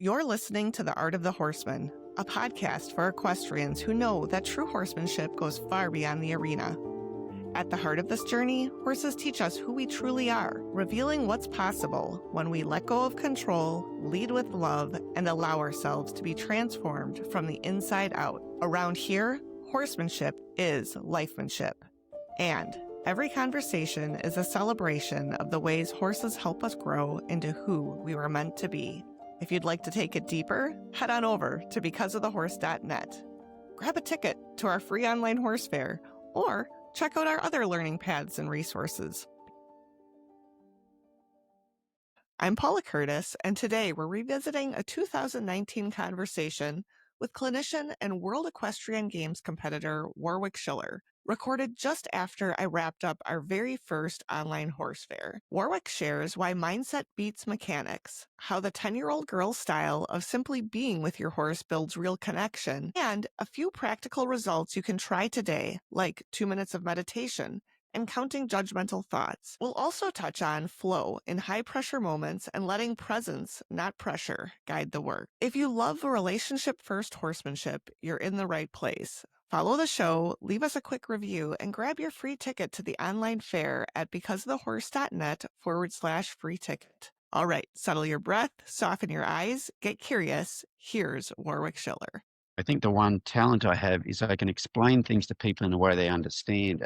You're listening to The Art of the Horseman, a podcast for equestrians who know that true horsemanship goes far beyond the arena. At the heart of this journey, horses teach us who we truly are, revealing what's possible when we let go of control, lead with love, and allow ourselves to be transformed from the inside out. Around here, horsemanship is lifemanship. And every conversation is a celebration of the ways horses help us grow into who we were meant to be. If you'd like to take it deeper, head on over to becauseofthehorse.net. Grab a ticket to our free online horse fair, or check out our other learning paths and resources. I'm Paula Curtis, and today we're revisiting a 2019 conversation with clinician and World Equestrian Games competitor Warwick Schiller, recorded just after I wrapped up our very first online horse fair. Warwick shares why mindset beats mechanics, how the 10-year-old girl's style of simply being with your horse builds real connection, and a few practical results you can try today, like 2 minutes of meditation and counting judgmental thoughts. We'll also touch on flow in high-pressure moments and letting presence, not pressure, guide the work. If you love relationship-first horsemanship, you're in the right place. Follow the show, leave us a quick review, and grab your free ticket to the online fair at becauseofthehorse.net/free ticket. All right, settle your breath, soften your eyes, get curious. Here's Warwick Schiller. I think the one talent I have is I can explain things to people in a way they understand.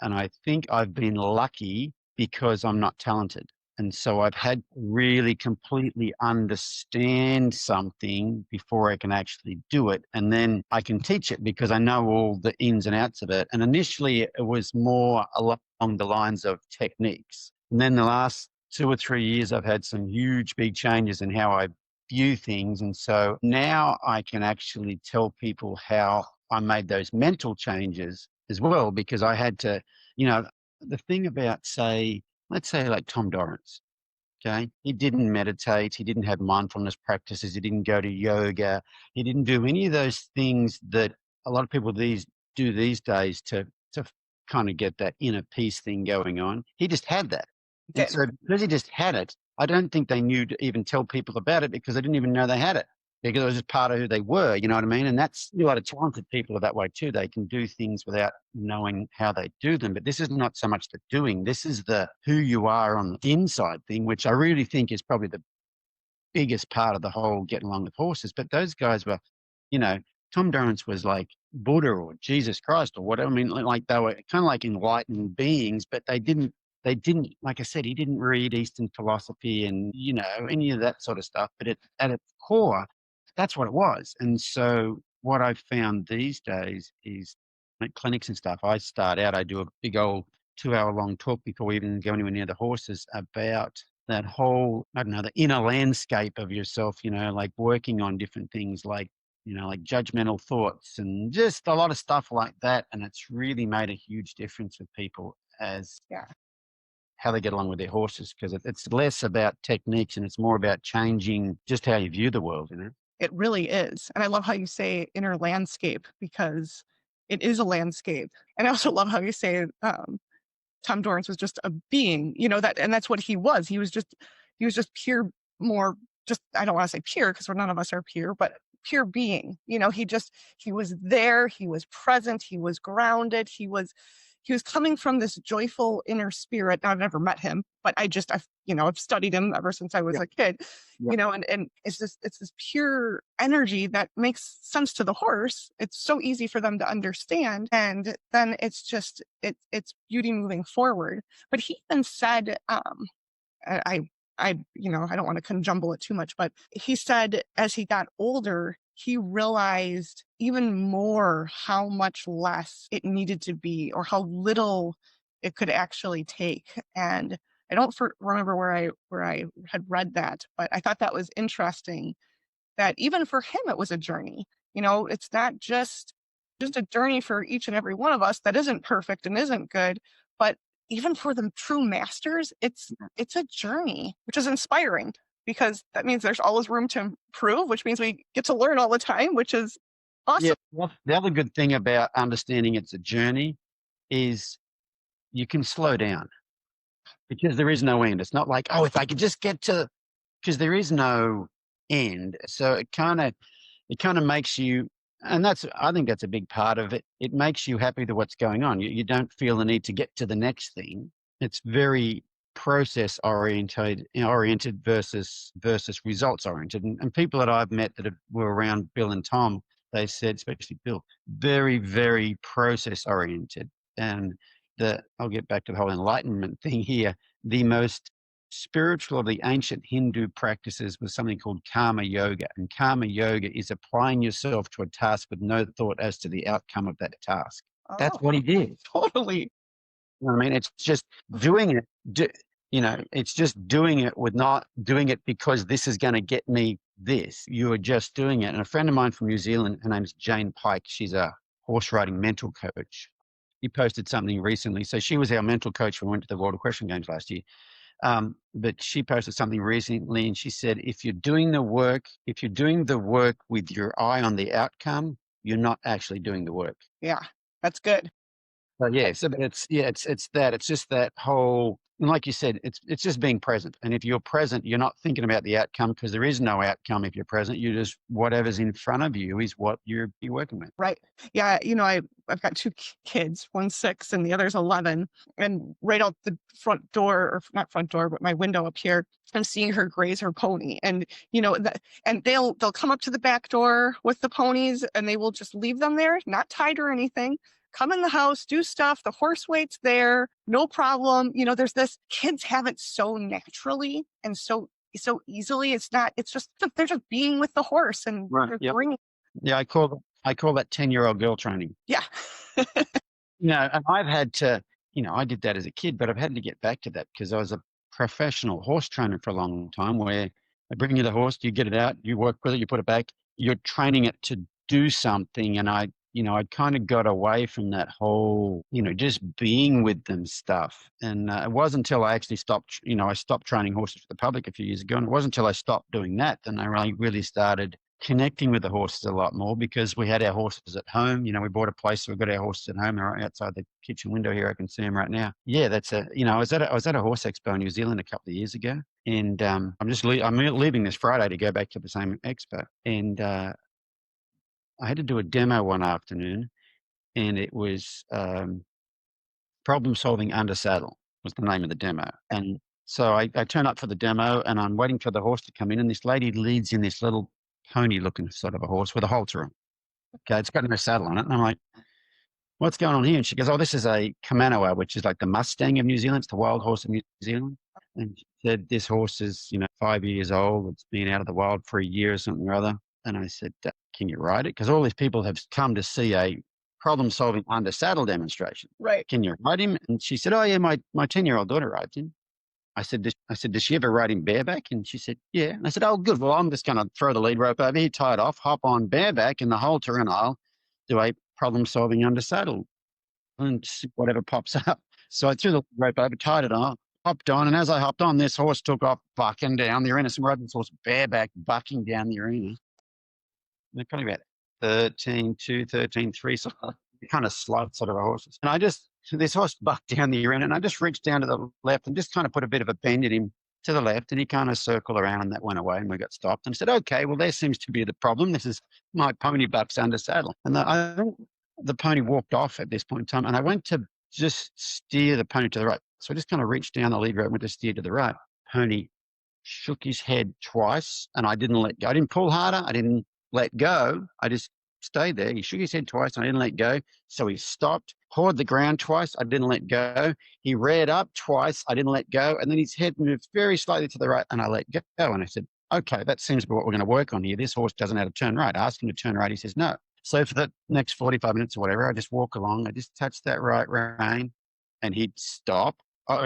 And I think I've been lucky because I'm not talented. And so I've had to really completely understand something before I can actually do it. And then I can teach it because I know all the ins and outs of it. And initially it was more along the lines of techniques. And then the last 2 or 3 years, I've had some huge, big changes in how I view things. And so now I can actually tell people how I made those mental changes as well, because I had to, the thing about, let's say like Tom Dorrance, okay? He didn't meditate. He didn't have mindfulness practices. He didn't go to yoga. He didn't do any of those things that a lot of people do these days to kind of get that inner peace thing going on. He just had that. Okay. And so because he just had it, I don't think they knew to even tell people about it because they didn't even know they had it, because it was just part of who they were, you know what I mean? And that's a lot of talented people are that way too. They can do things without knowing how they do them. But this is not so much the doing. This is the who you are on the inside thing, which I really think is probably the biggest part of the whole getting along with horses. But those guys were, Tom Dorrance was like Buddha or Jesus Christ or whatever. I mean, like they were kind of like enlightened beings, but they didn't, like I said, he didn't read Eastern philosophy and, any of that sort of stuff. But at its core, that's what it was. And so what I've found these days is at clinics and stuff, I do a big old 2-hour-long talk before we even go anywhere near the horses about that whole, the inner landscape of yourself, like working on different things like judgmental thoughts and just a lot of stuff like that. And it's really made a huge difference with people as how they get along with their horses, because it's less about techniques and it's more about changing just how you view the world, It really is. And I love how you say inner landscape, because it is a landscape. And I also love how you say Tom Dorrance was just a being, and that's what he was. He was just pure, I don't want to say pure because none of us are pure, but pure being. He was there, he was present, he was grounded, he was coming from this joyful inner spirit. Now, I've never met him, but I've studied him ever since I was a kid, and it's this pure energy that makes sense to the horse. It's so easy for them to understand. And then it's just, it's beauty moving forward. But he even said, I don't want to conjumble it too much, but he said as he got older, he realized even more how much less it needed to be, or how little it could actually take. And I don't remember where I had read that, but I thought that was interesting, that even for him, it was a journey. It's not just a journey for each and every one of us that isn't perfect and isn't good, but even for the true masters, it's a journey, which is inspiring, because that means there's always room to improve, which means we get to learn all the time, which is awesome. Yeah. Well, the other good thing about understanding it's a journey is you can slow down, because there is no end. It's not like, if I could just get to, because there is no end. So it kind of makes you, and I think that's a big part of it. It makes you happy to what's going on. You don't feel the need to get to the next thing. It's very process oriented versus results oriented. And people that I've met that were around Bill and Tom, they said, especially Bill, very, very process oriented. And I'll get back to the whole enlightenment thing here. The most spiritual of the ancient Hindu practices was something called karma yoga. And karma yoga is applying yourself to a task with no thought as to the outcome of that task. That's Oh, what he did. totally. You know what I mean? It's just doing it. It's just doing it with not doing it because this is going to get me this. You are just doing it. And a friend of mine from New Zealand, her name's Jane Pike. She's a horse riding mental coach. She posted something recently. So she was our mental coach when we went to the World Equestrian Games last year. But she posted something recently and she said, if you're doing the work with your eye on the outcome, you're not actually doing the work. Yeah, that's good. But it's just that whole, and like you said, it's just being present. And if you're present, you're not thinking about the outcome because there is no outcome if you're present. You just, whatever's in front of you is what you're working with. Right. Yeah. I've got two kids, one's 6 and the other's 11. And right out the front door, or not front door, but my window up here, I'm seeing her graze her pony. And, and they'll come up to the back door with the ponies and they will just leave them there, not tied or anything. Come in the house, do stuff. The horse waits there, no problem. There's this, kids have it so naturally and so easily. It's just they're just being with the horse and Right. they're Yep. bringing. Yeah, I call that 10-year-old girl training. Yeah. And I've had to, I did that as a kid, but I've had to get back to that because I was a professional horse trainer for a long time where I bring you the horse, you get it out, you work with it, you put it back, you're training it to do something. And I kind of got away from that whole, just being with them stuff. And it wasn't until I actually stopped, I stopped training horses for the public a few years ago. And it wasn't until I stopped doing that, then I really started connecting with the horses a lot more because we had our horses at home. We bought a place, so we've got our horses at home. They're right outside the kitchen window here. I can see them right now. Yeah, that's I was at a horse expo in New Zealand a couple of years ago. And I'm leaving this Friday to go back to the same expo. And I had to do a demo one afternoon, and it was problem solving under saddle was the name of the demo. And so I turn up for the demo, and I'm waiting for the horse to come in, and this lady leads in this little pony-looking sort of a horse with a halter on. Okay, it's got no saddle on it, and I'm like, "What's going on here?" And she goes, "Oh, this is a Kamanawa, which is like the Mustang of New Zealand. It's the wild horse of New Zealand." And she said, "This horse is, 5 years old. It's been out of the wild for a year or something or other." And I said, "Can you ride it? Because all these people have come to see a problem-solving under saddle demonstration. Right. Can you ride him?" And she said, "Oh yeah, my 10-year-old daughter rides him." I said, "Does she ever ride him bareback?" And she said, "Yeah." And I said, "Oh, good. Well, I'm just going to throw the lead rope over here, tie it off, hop on bareback in the halter, and I'll do a problem-solving under saddle and see whatever pops up." So I threw the rope over, tied it on, hopped on, and as I hopped on, this horse took off bucking down the arena. So we're riding this horse bareback, bucking down the arena. They're probably about 13, 2, 13, 3, so kind of slight sort of a horses. And this horse bucked down the arena, and I just reached down to the left and just kind of put a bit of a bend in him to the left, and he kind of circled around, and that went away, and we got stopped. And I said, "Okay, well, there seems to be the problem. This is my pony bucks under saddle." And I think the pony walked off at this point in time, and I went to just steer the pony to the right. So I just kind of reached down the lead rope, went to steer to the right. Pony shook his head twice, and I didn't let go. I didn't pull harder. I didn't let go. I just stayed there. He shook his head twice, and I didn't let go. So he stopped, pawed the ground twice. I didn't let go. He reared up twice. I didn't let go. And then his head moved very slightly to the right, and I let go. And I said, "Okay, that seems to be what we're going to work on here. This horse doesn't know how to turn right." I asked him to turn right. He says, "No." So for the next 45 minutes or whatever, I just walk along. I just touch that right rein, and he'd stop.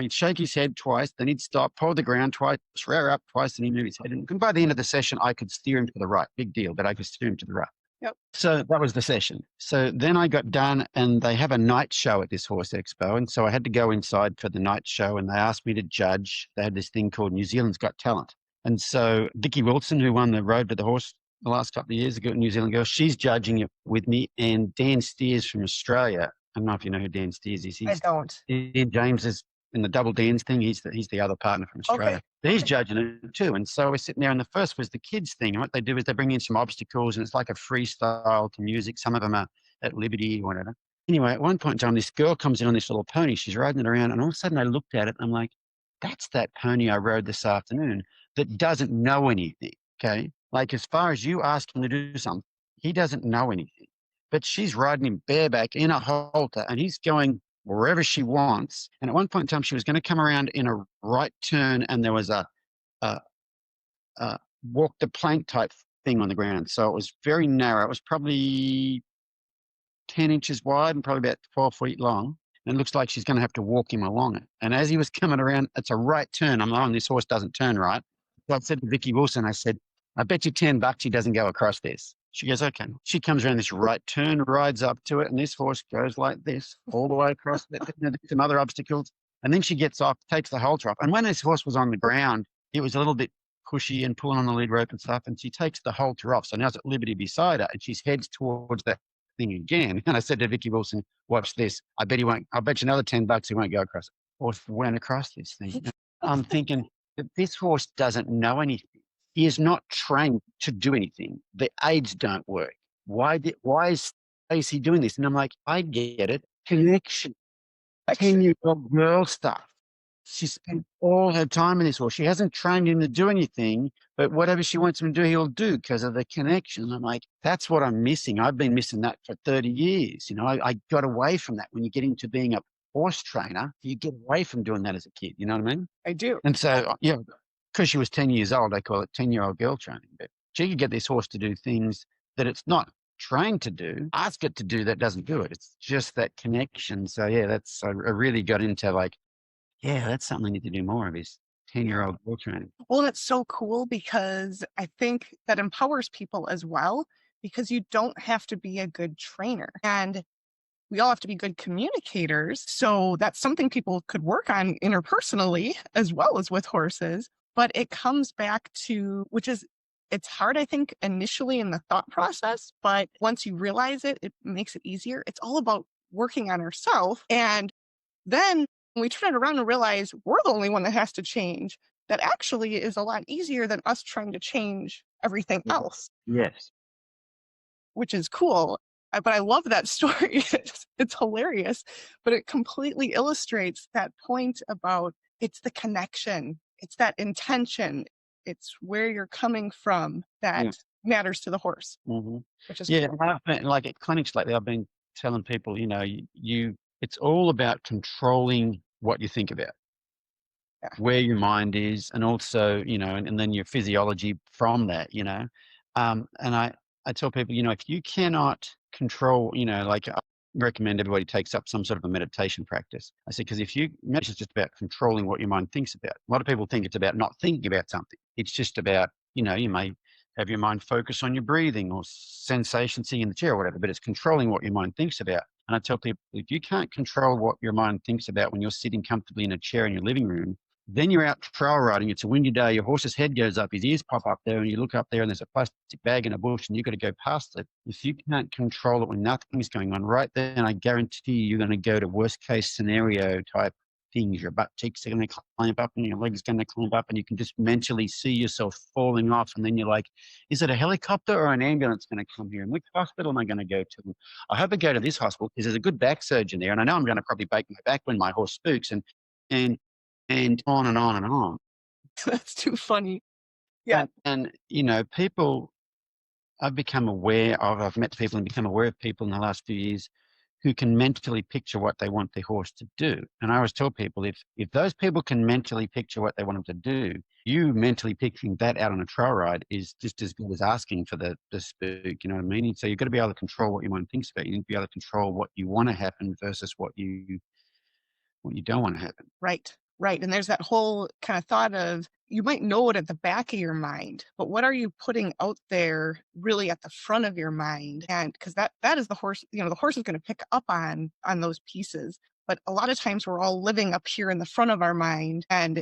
He'd shake his head twice, then he'd stop, paw the ground twice, rear up twice, and he'd move his head. And by the end of the session, I could steer him to the right. Big deal, but I could steer him to the right. Yep. So that was the session. So then I got done, and they have a night show at this horse expo. And so I had to go inside for the night show, and they asked me to judge. They had this thing called New Zealand's Got Talent. And so Vicky Wilson, who won the Road to the Horse the last couple of years ago, New Zealand girl, she's judging it with me. And Dan Steers from Australia. I don't know if you know who Dan Steers is. I don't. Ian James's in the double dance thing. He's the other partner from Okay. Australia. But he's judging it too. And so we're sitting there, and the first was the kids thing. And what they do is they bring in some obstacles, and it's like a freestyle to music. Some of them are at liberty or whatever. Anyway, at one point in time, this girl comes in on this little pony. She's riding it around, and all of a sudden I looked at it, and I'm like, that's that pony I rode this afternoon that doesn't know anything. Okay. Like, as far as you ask him to do something, he doesn't know anything. But she's riding him bareback in a halter, and he's going wherever she wants. And at one point in time, she was going to come around in a right turn, and there was a, a walk the plank type thing on the ground. So it was very narrow. It was probably 10 inches wide and probably about 12 feet long. And it looks like she's going to have to walk him along it. And as he was coming around, it's a right turn. I'm like, this horse doesn't turn right. So I said to Vicky Wilson, I said, I bet you $10 he doesn't go across this. She goes, okay. She comes around this right turn, rides up to it, and this horse goes like this all the way across it. Some other obstacles. And then she gets off, takes the halter off. And when this horse was on the ground, it was a little bit pushy and pulling on the lead rope and stuff. And she takes the halter off. So now it's at liberty beside her, and she heads towards that thing again. And I said to Vicky Wilson, watch this. I bet you another $10 he won't go across it. Horse went across this thing. I'm thinking that this horse doesn't know anything. He is not trained to do anything. The aids don't work. Why is he doing this? And I'm like, I get it. Connection. 10-year-old girl stuff. She spent all her time in this horse. She hasn't trained him to do anything, but whatever she wants him to do, he'll do because of the connection. I'm like, that's what I'm missing. I've been missing that for 30 years. I got away from that. When you get into being a horse trainer, you get away from doing that as a kid. You know what I mean? I do. And so, yeah, because she was 10 years old, they call it 10-year-old girl training. But she could get this horse to do things that it's not trained to do, ask it to do that doesn't do it. It's just that connection. So, yeah, I really got into like, yeah, that's something I need to do more of is 10-year-old girl training. Well, that's so cool because I think that empowers people as well, because you don't have to be a good trainer. And we all have to be good communicators. So that's something people could work on interpersonally as well as with horses. But it comes back to, it's hard, I think, initially in the thought process. But once you realize it, it makes it easier. It's all about working on ourselves. And then when we turn it around and realize we're the only one that has to change, that actually is a lot easier than us trying to change everything else. Yes. Which is cool. But I love that story. It's hilarious, but it completely illustrates that point about it's the connection. It's that intention. It's where you're coming from that matters to the horse, which is cool. I've been, like at clinics lately, I've been telling people, it's all about controlling what you think about, where your mind is, and also, and then your physiology from that, and I tell people, if you cannot control, like I recommend everybody takes up some sort of a meditation practice. I say, because if meditation is just about controlling what your mind thinks about. A lot of people think it's about not thinking about something. It's just about, you may have your mind focus on your breathing or sensation sitting in the chair or whatever, but it's controlling what your mind thinks about. And I tell people, if you can't control what your mind thinks about when you're sitting comfortably in a chair in your living room, then you're out trail riding. It's a windy day. Your horse's head goes up. His ears pop up there, and you look up there, and there's a plastic bag in a bush, and you've got to go past it. If you can't control it when nothing's going on, right then, I guarantee you're going to go to worst case scenario type things. Your butt cheeks are going to climb up, and your legs are going to climb up, and you can just mentally see yourself falling off. And then you're like, is it a helicopter or an ambulance going to come here? And which hospital am I going to go to? I hope I go to this hospital because there's a good back surgeon there, and I know I'm going to probably break my back when my horse spooks, and on and on and on. That's too funny. Yeah. And people I've met people and become aware of people in the last few years who can mentally picture what they want their horse to do. And I always tell people, if those people can mentally picture what they want them to do, you mentally picturing that out on a trail ride is just as good as asking for the spook, you know what I mean? And so you've got to be able to control what your mind thinks about. You need to be able to control what you want to happen versus what you don't want to happen. Right. And there's that whole kind of thought of, you might know it at the back of your mind, but what are you putting out there really at the front of your mind? And because that is the horse, the horse is going to pick up on those pieces. But a lot of times we're all living up here in the front of our mind. And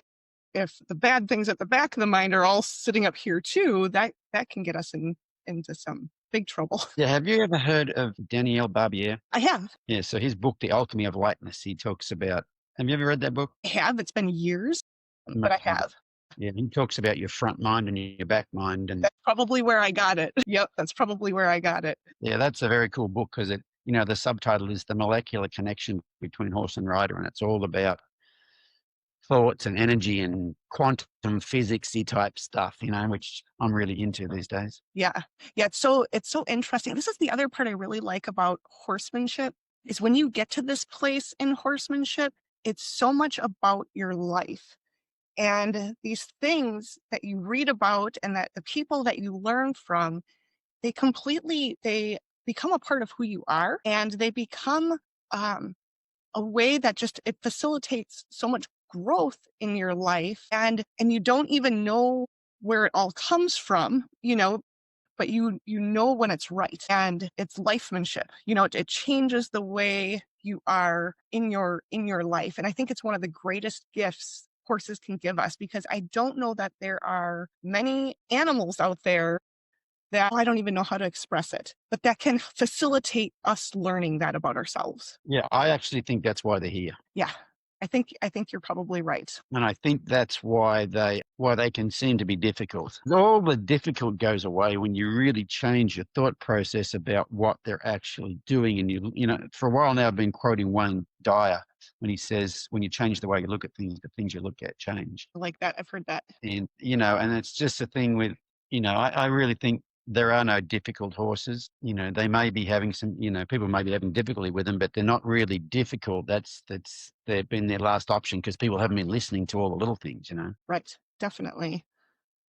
if the bad things at the back of the mind are all sitting up here too, that can get us into some big trouble. Yeah. Have you ever heard of Daniel Barbier? I have. Yeah. So his book, The Alchemy of Lightness, he talks about Have you ever read that book? I have. It's been years, but I Amazing. have. Yeah, he talks about your front mind and your back mind, and That's probably where I got it. Yep, that's probably where I got it. yeah, that's a very cool book because it, the subtitle is The Molecular Connection Between Horse and Rider, and it's all about thoughts and energy and quantum physicsy type stuff, which I'm really into these days. Yeah. Yeah, it's so interesting. This is the other part I really like about horsemanship is when you get to this place in horsemanship, it's so much about your life. And these things that you read about and that the people that you learn from, they become a part of who you are, and they become um, a way that just it facilitates so much growth in your life, and you don't even know where it all comes from, but you know when it's right, and it's lifemanship. It changes the way you are in your life, and I think it's one of the greatest gifts horses can give us, because I don't know that there are many animals out there that I don't even know how to express it, but that can facilitate us learning that about ourselves. Yeah, I actually think that's why they're here. Yeah. I think you're probably right. And I think that's why they can seem to be difficult. All the difficult goes away when you really change your thought process about what they're actually doing. And for a while now, I've been quoting Wayne Dyer when he says, when you change the way you look at things, the things you look at change. I like that. I've heard that. And it's just a thing with, I really think there are no difficult horses. They may be having some, people may be having difficulty with them, but they're not really difficult. They've been their last option because people haven't been listening to all the little things. Right. Definitely.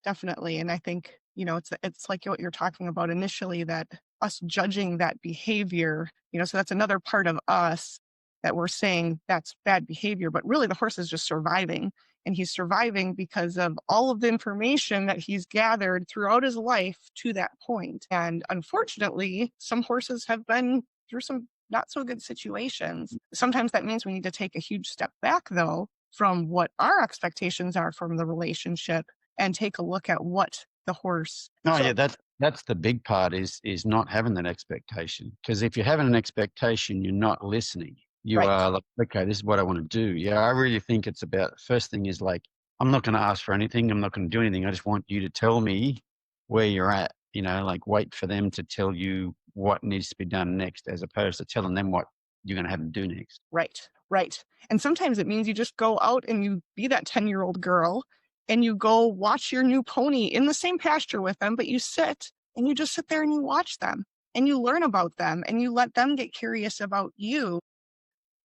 Definitely. And I think, it's like what you're talking about initially, that us judging that behavior, so that's another part of us that we're saying that's bad behavior, but really the horse is just surviving. And he's surviving because of all of the information that he's gathered throughout his life to that point. And unfortunately, some horses have been through some not so good situations. Sometimes that means we need to take a huge step back, though, from what our expectations are from the relationship, and take a look at what the horse. Oh So, yeah, that's the big part is not having that expectation. Because if you're having an expectation, you're not listening. You right, are like, okay, this is what I want to do. Yeah, I really think it's about, first thing is like, I'm not going to ask for anything. I'm not going to do anything. I just want you to tell me where you're at. Like wait for them to tell you what needs to be done next, as opposed to telling them what you're going to have them do next. right, right. And sometimes it means you just go out and you be that 10-year-old girl, and you go watch your new pony in the same pasture with them, but you sit and you just sit there and you watch them and you learn about them and you let them get curious about you.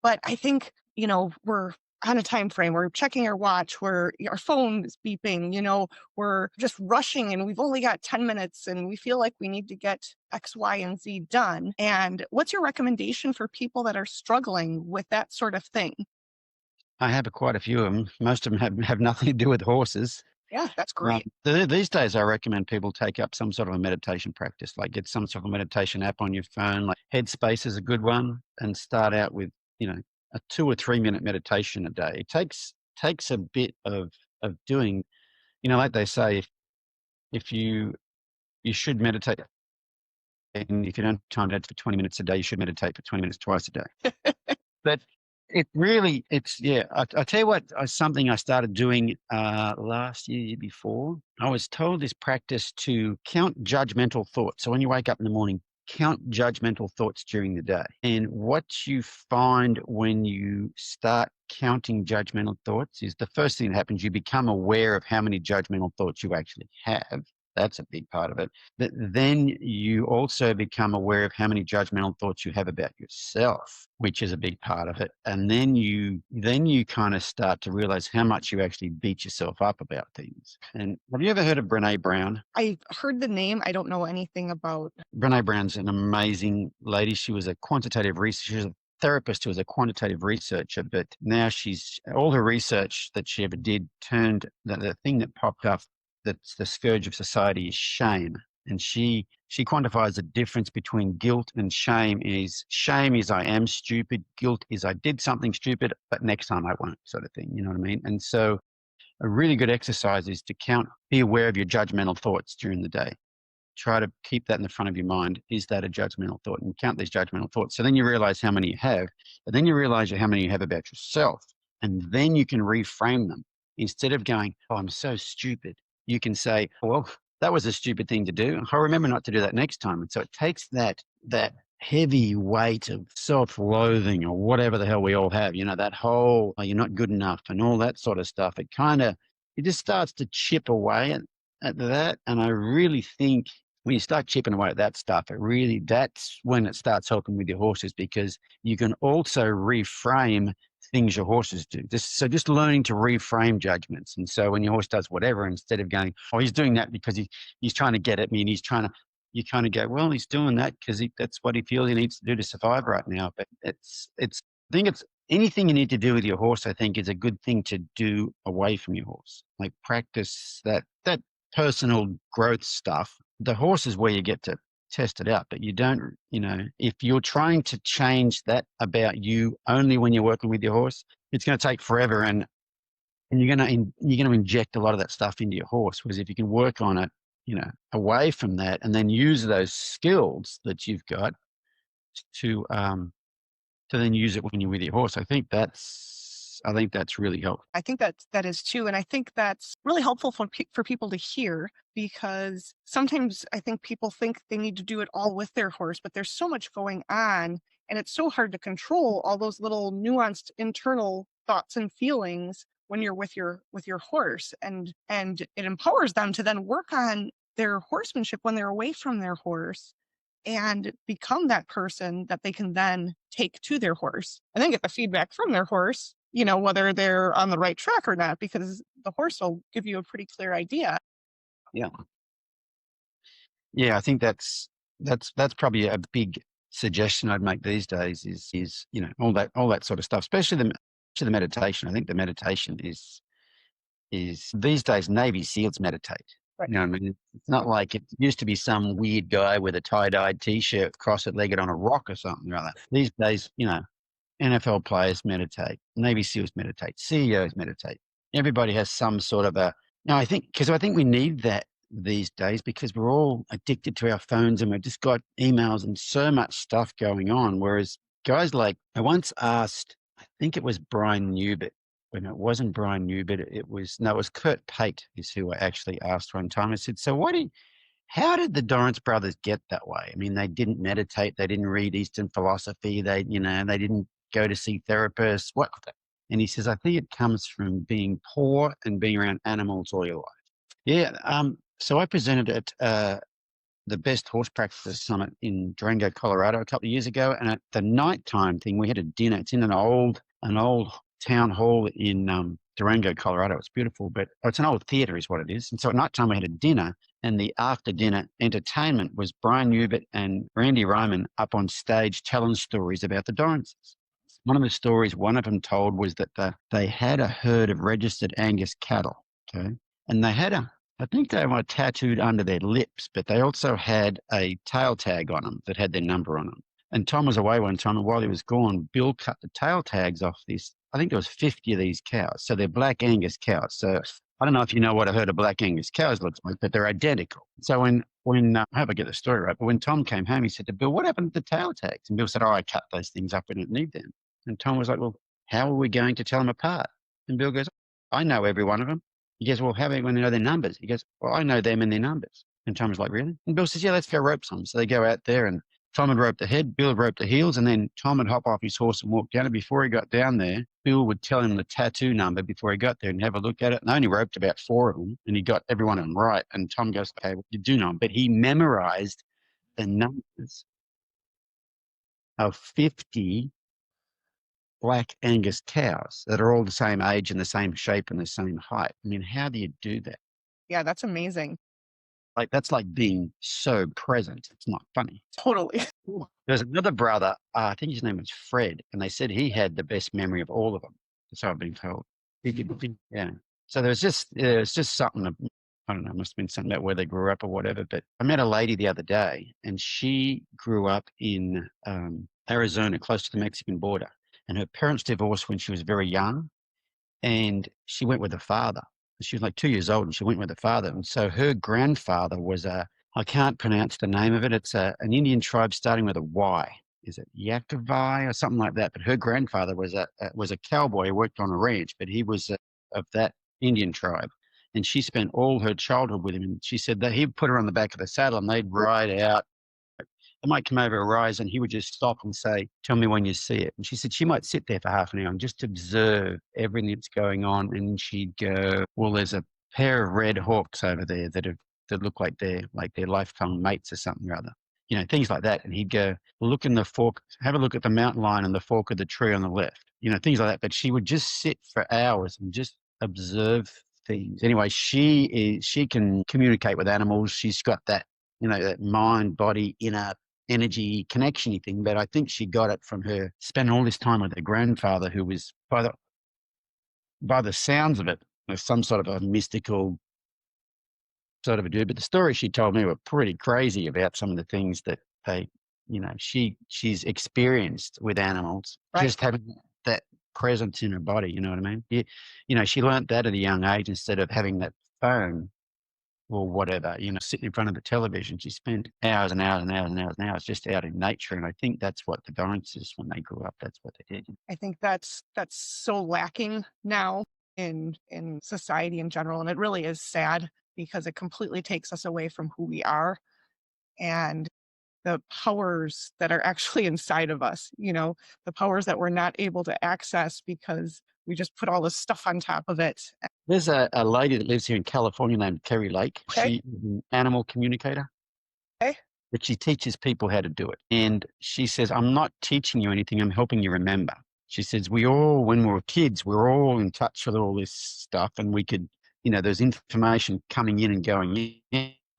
But I think, we're on a time frame. We're checking our watch. Our phone is beeping. We're just rushing, and we've only got 10 minutes, and we feel like we need to get X, Y, and Z done. And what's your recommendation for people that are struggling with that sort of thing? I have quite a few of them. Most of them have nothing to do with horses. Yeah, that's great. These days, I recommend people take up some sort of a meditation practice, like get some sort of a meditation app on your phone. Like Headspace is a good one, and start out with, a 2 or 3 minute meditation a day. It takes a bit of doing, like they say, if you should meditate, and if you don't have time to meditate for 20 minutes a day, you should meditate for 20 minutes twice a day. But yeah. I tell you what, something I started doing last year before. I was told this practice to count judgmental thoughts. So when you wake up in the morning, count judgmental thoughts during the day. And what you find when you start counting judgmental thoughts is the first thing that happens, you become aware of how many judgmental thoughts you actually have. That's a big part of it. But then you also become aware of how many judgmental thoughts you have about yourself, which is a big part of it. And then you kind of start to realize how much you actually beat yourself up about things. And have you ever heard of Brene Brown? I've heard the name. I don't know anything about. Brene Brown's an amazing lady. She was a quantitative researcher. She was a therapist who was a quantitative researcher, but now all her research that she ever did turned the thing that popped up that's the scourge of society is shame. And she quantifies the difference between guilt and shame is I am stupid. Guilt is I did something stupid, but next time I won't, sort of thing. You know what I mean? And so a really good exercise is to be aware of your judgmental thoughts during the day. Try to keep that in the front of your mind. Is that a judgmental thought? And count these judgmental thoughts. So then you realize how many you have, but then you realize how many you have about yourself. and then you can reframe them. Instead of going, oh, I'm so stupid, you can say, well, that was a stupid thing to do. I'll remember not to do that next time. And so it takes that heavy weight of self-loathing or whatever the hell we all have, that whole, oh, you're not good enough and all that sort of stuff. It just starts to chip away at that. And I really think when you start chipping away at that stuff, that's when it starts helping with your horses, because you can also reframe things your horses do. Just learning to reframe judgments. And so when your horse does whatever, instead of going, oh, he's doing that because he's trying to get at me and you kind of go, well, he's doing that because that's what he feels he needs to do to survive right now. But I think it's anything you need to do with your horse, I think, is a good thing to do away from your horse. Like practice that personal growth stuff. The horse is where you get to test it out, but you don't, if you're trying to change that about you only when you're working with your horse, it's going to take forever, and you're going to inject a lot of that stuff into your horse. Whereas if you can work on it, away from that, and then use those skills that you've got to then use it when you're with your horse, I think that's really helpful. I think that is too. And I think that's really helpful for people to hear, because sometimes I think people think they need to do it all with their horse, but there's so much going on, and it's so hard to control all those little nuanced internal thoughts and feelings when you're with your horse, and it empowers them to then work on their horsemanship when they're away from their horse and become that person that they can then take to their horse and then get the feedback from their horse, whether they're on the right track or not, because the horse will give you a pretty clear idea. Yeah. Yeah, I think that's probably a big suggestion I'd make these days is all that sort of stuff, especially the meditation. I think the meditation is these days Navy SEALs meditate. Right. You know what I mean? It's not like it used to be some weird guy with a tie-dyed T-shirt, cross-legged on a rock or something like that. These days, NFL players meditate, Navy SEALs meditate, CEOs meditate. Everybody has some sort of I think we need that these days, because we're all addicted to our phones and we've just got emails and so much stuff going on. Whereas guys I once asked, I think it was Brian Newbert. When it wasn't Brian Newbert, it was Kurt Pate is who I actually asked one time. I said, so how did the Dorrance brothers get that way? I mean, they didn't meditate, they didn't read Eastern philosophy, they didn't go to see therapists. What? And he says, I think it comes from being poor and being around animals all your life. Yeah. So I presented at the Best Horse Practice Summit in Durango, Colorado a couple of years ago. And at the nighttime thing, we had a dinner. It's in an old town hall in Durango, Colorado. It's beautiful, but it's an old theater is what it is. And so at nighttime we had a dinner, and the after dinner entertainment was Brian Newbert and Randy Ryman up on stage telling stories about the Dorrances. One of the stories one of them told was that they had a herd of registered Angus cattle, okay? And I think they were tattooed under their lips, but they also had a tail tag on them that had their number on them. And Tom was away one time, and while he was gone, Bill cut the tail tags off this. I think there was 50 of these cows. So they're black Angus cows. So I don't know if you know what a herd of black Angus cows looks like, but they're identical. So when I hope I get the story right, but when Tom came home, he said to Bill, what happened to the tail tags? And Bill said, I cut those things up. We didn't need them. And Tom was like, well, how are we going to tell them apart? And Bill goes, I know every one of them. He goes, well, how are we going to know their numbers? He goes, well, I know them and their numbers. And Tom was like, really? And Bill says, yeah, let's go rope some. So they go out there, and Tom would rope the head, Bill would rope the heels, and then Tom would hop off his horse and walk down. And before he got down there, Bill would tell him the tattoo number before he got there and have a look at it. And I only roped about 4 of them, and he got every one of them right. And Tom goes, okay, well, you do know them. But he memorized the numbers of 50 black Angus cows that are all the same age and the same shape and the same height. I mean, how do you do that? Yeah, that's amazing. Like, that's like being so present. It's not funny. Totally. There's another brother, I think his name was Fred, and they said he had the best memory of all of them. That's how I've been told. Yeah. So there's just something, I don't know, must have been something about where they grew up or whatever. But I met a lady the other day, and she grew up in Arizona, close to the Mexican border. And her parents divorced when she was very young, and she went with her father. She was like 2 years old, and she went with her father. And so her grandfather was I can't pronounce the name of it. It's an Indian tribe starting with a Y. is it Yakovai or something like that? But her grandfather was a cowboy who worked on a ranch, but he was of that Indian tribe. And she spent all her childhood with him. And she said that he'd put her on the back of the saddle and they'd ride out. They might come over a rise and he would just stop and say, tell me when you see it. And she said she might sit there for half an hour and just observe everything that's going on. And she'd go, well, there's a pair of red hawks over there that look like they're lifetime mates or something or other. Things like that. And he'd go, look in the fork, have a look at the mountain line and the fork of the tree on the left, things like that. But she would just sit for hours and just observe things. Anyway, she can communicate with animals. She's got that, that mind, body, inner energy connection thing. But I think she got it from her spending all this time with her grandfather, who was, by the sounds of it, some sort of a mystical sort of a dude. But the stories she told me were pretty crazy about some of the things that she's experienced with animals, Right. just having that presence in her body. You know what I mean? She learned that at a young age instead of having that phone or whatever, sitting in front of the television. She spent hours and hours and hours and hours and hours just out in nature. And I think that's what the dinosaurs, when they grew up, that's what they did. I think that's so lacking now in society in general. And it really is sad because it completely takes us away from who we are and the powers that are actually inside of us, the powers that we're not able to access because we just put all this stuff on top of it. There's a lady that lives here in California named Kerry Lake. Okay. She's an animal communicator. Okay. But she teaches people how to do it. And she says, I'm not teaching you anything, I'm helping you remember. She says, when we were kids, we were all in touch with all this stuff and we could, there's information coming in and going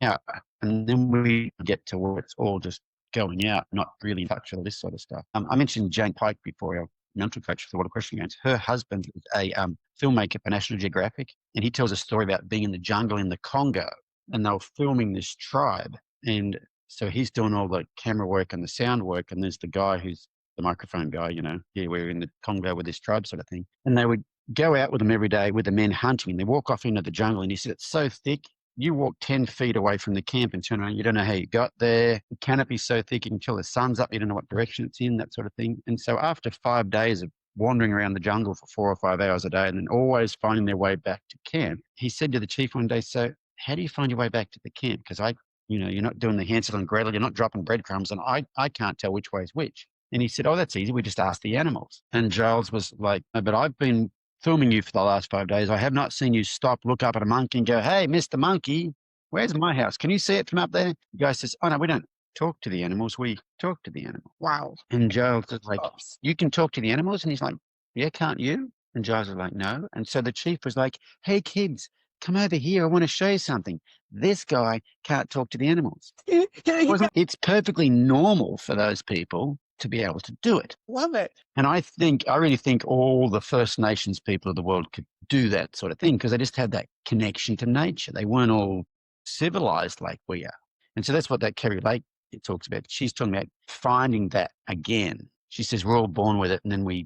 out. And then we get to where it's all just going out, not really in touch with all this sort of stuff. I mentioned Jane Pike before, our mental coach for the World Equestrian Games. Her husband is a filmmaker for National Geographic, and he tells a story about being in the jungle in the Congo, and they were filming this tribe. And so he's doing all the camera work and the sound work, and there's the guy who's the microphone guy, we're in the Congo with this tribe sort of thing. And they would go out with them every day with the men hunting, and they walk off into the jungle, and he said, it's so thick, you walk 10 feet away from the camp and turn around, you don't know how you got there. The canopy's so thick until the sun's up, you don't know what direction it's in, that sort of thing. And so after 5 days of wandering around the jungle for 4 or 5 hours a day and then always finding their way back to camp, he said to the chief one day, so how do you find your way back to the camp? Because you're not doing the Hansel and Gretel, you're not dropping breadcrumbs, and I can't tell which way is which. And he said, oh, that's easy, we just ask the animals. And Giles was like, no, but I've been filming you for the last 5 days. I have not seen you stop, look up at a monkey and go, hey, Mr. Monkey, where's my house? Can you see it from up there? The guy says, oh, no, we don't talk to the animals. We talk to the animals. Wow. And Giles is like, you can talk to the animals? And he's like, yeah, can't you? And Giles was like, no. And so the chief was like, hey, kids, come over here. I want to show you something. This guy can't talk to the animals. It's perfectly normal for those people to be able to do it. Love it. And I really think all the First Nations people of the world could do that sort of thing because they just had that connection to nature. They weren't all civilized like we are. And so that's what that Kerry Lake talks about. She's talking about finding that again. She says we're all born with it, and then we're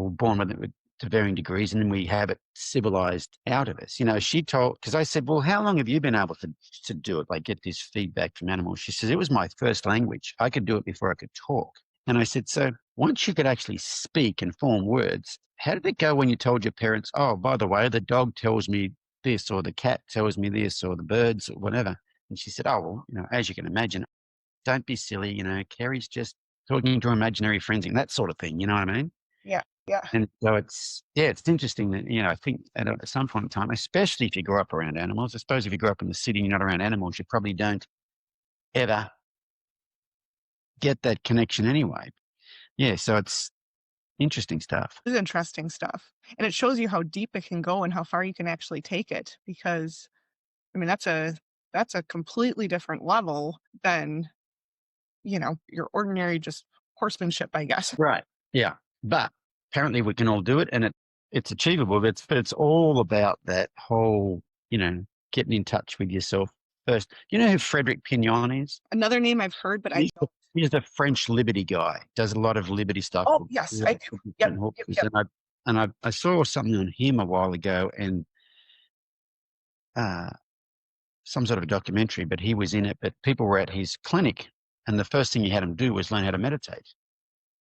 born with it to varying degrees, and then we have it civilized out of us. She told, because I said, well, how long have you been able to do it, like get this feedback from animals? She says, it was my first language. I could do it before I could talk. And I said, so once you could actually speak and form words, how did it go when you told your parents, oh, by the way, the dog tells me this, or the cat tells me this, or the birds, or whatever? And she said, oh, well, as you can imagine, don't be silly. Kerry's just talking to imaginary friends and that sort of thing. You know what I mean? Yeah. Yeah. And so it's interesting that, I think at some point in time, especially if you grow up around animals, I suppose if you grow up in the city and you're not around animals, you probably don't ever get that connection anyway. Yeah. So it's interesting stuff. It's interesting stuff. And it shows you how deep it can go and how far you can actually take it. Because, that's a completely different level than, your ordinary just horsemanship, I guess. Right. Yeah. But apparently we can all do it, and it's achievable. But it's all about that whole, getting in touch with yourself first. You know who Frederick Pignon is? Another name I've heard, but I don't. He's the French liberty guy. Does a lot of liberty stuff. Oh, yes, I do. Yep. And I saw something on him a while ago, and some sort of a documentary, but he was in it. But people were at his clinic, and the first thing he had him do was learn how to meditate.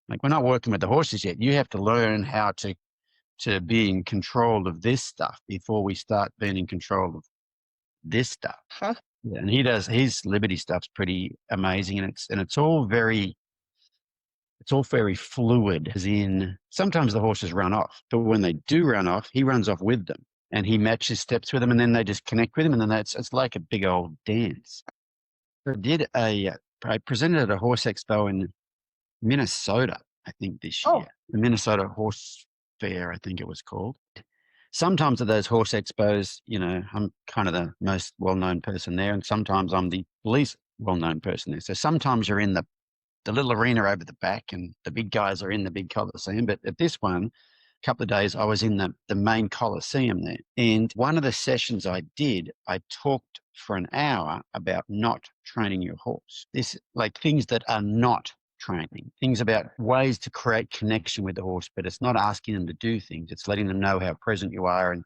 Like, we're not working with the horses yet. You have to learn how to be in control of this stuff before we start being in control of this stuff. Huh? Yeah, and his liberty stuff's pretty amazing, and it's all very fluid, as in sometimes the horses run off, but when they do run off, he runs off with them and he matches steps with them, and then they just connect with him, and then it's like a big old dance. I presented at a horse expo in Minnesota, I think this Oh, year, the Minnesota Horse Fair, I think it was called. Sometimes at those horse expos, I'm kind of the most well-known person there, and sometimes I'm the least well-known person there. So sometimes you're in the little arena over the back, and the big guys are in the big coliseum. But at this one, a couple of days, I was in the main coliseum there. And one of the sessions I did, I talked for an hour about not training your horse. This, like, things that are not training, things about ways to create connection with the horse, but it's not asking them to do things. It's letting them know how present you are, and,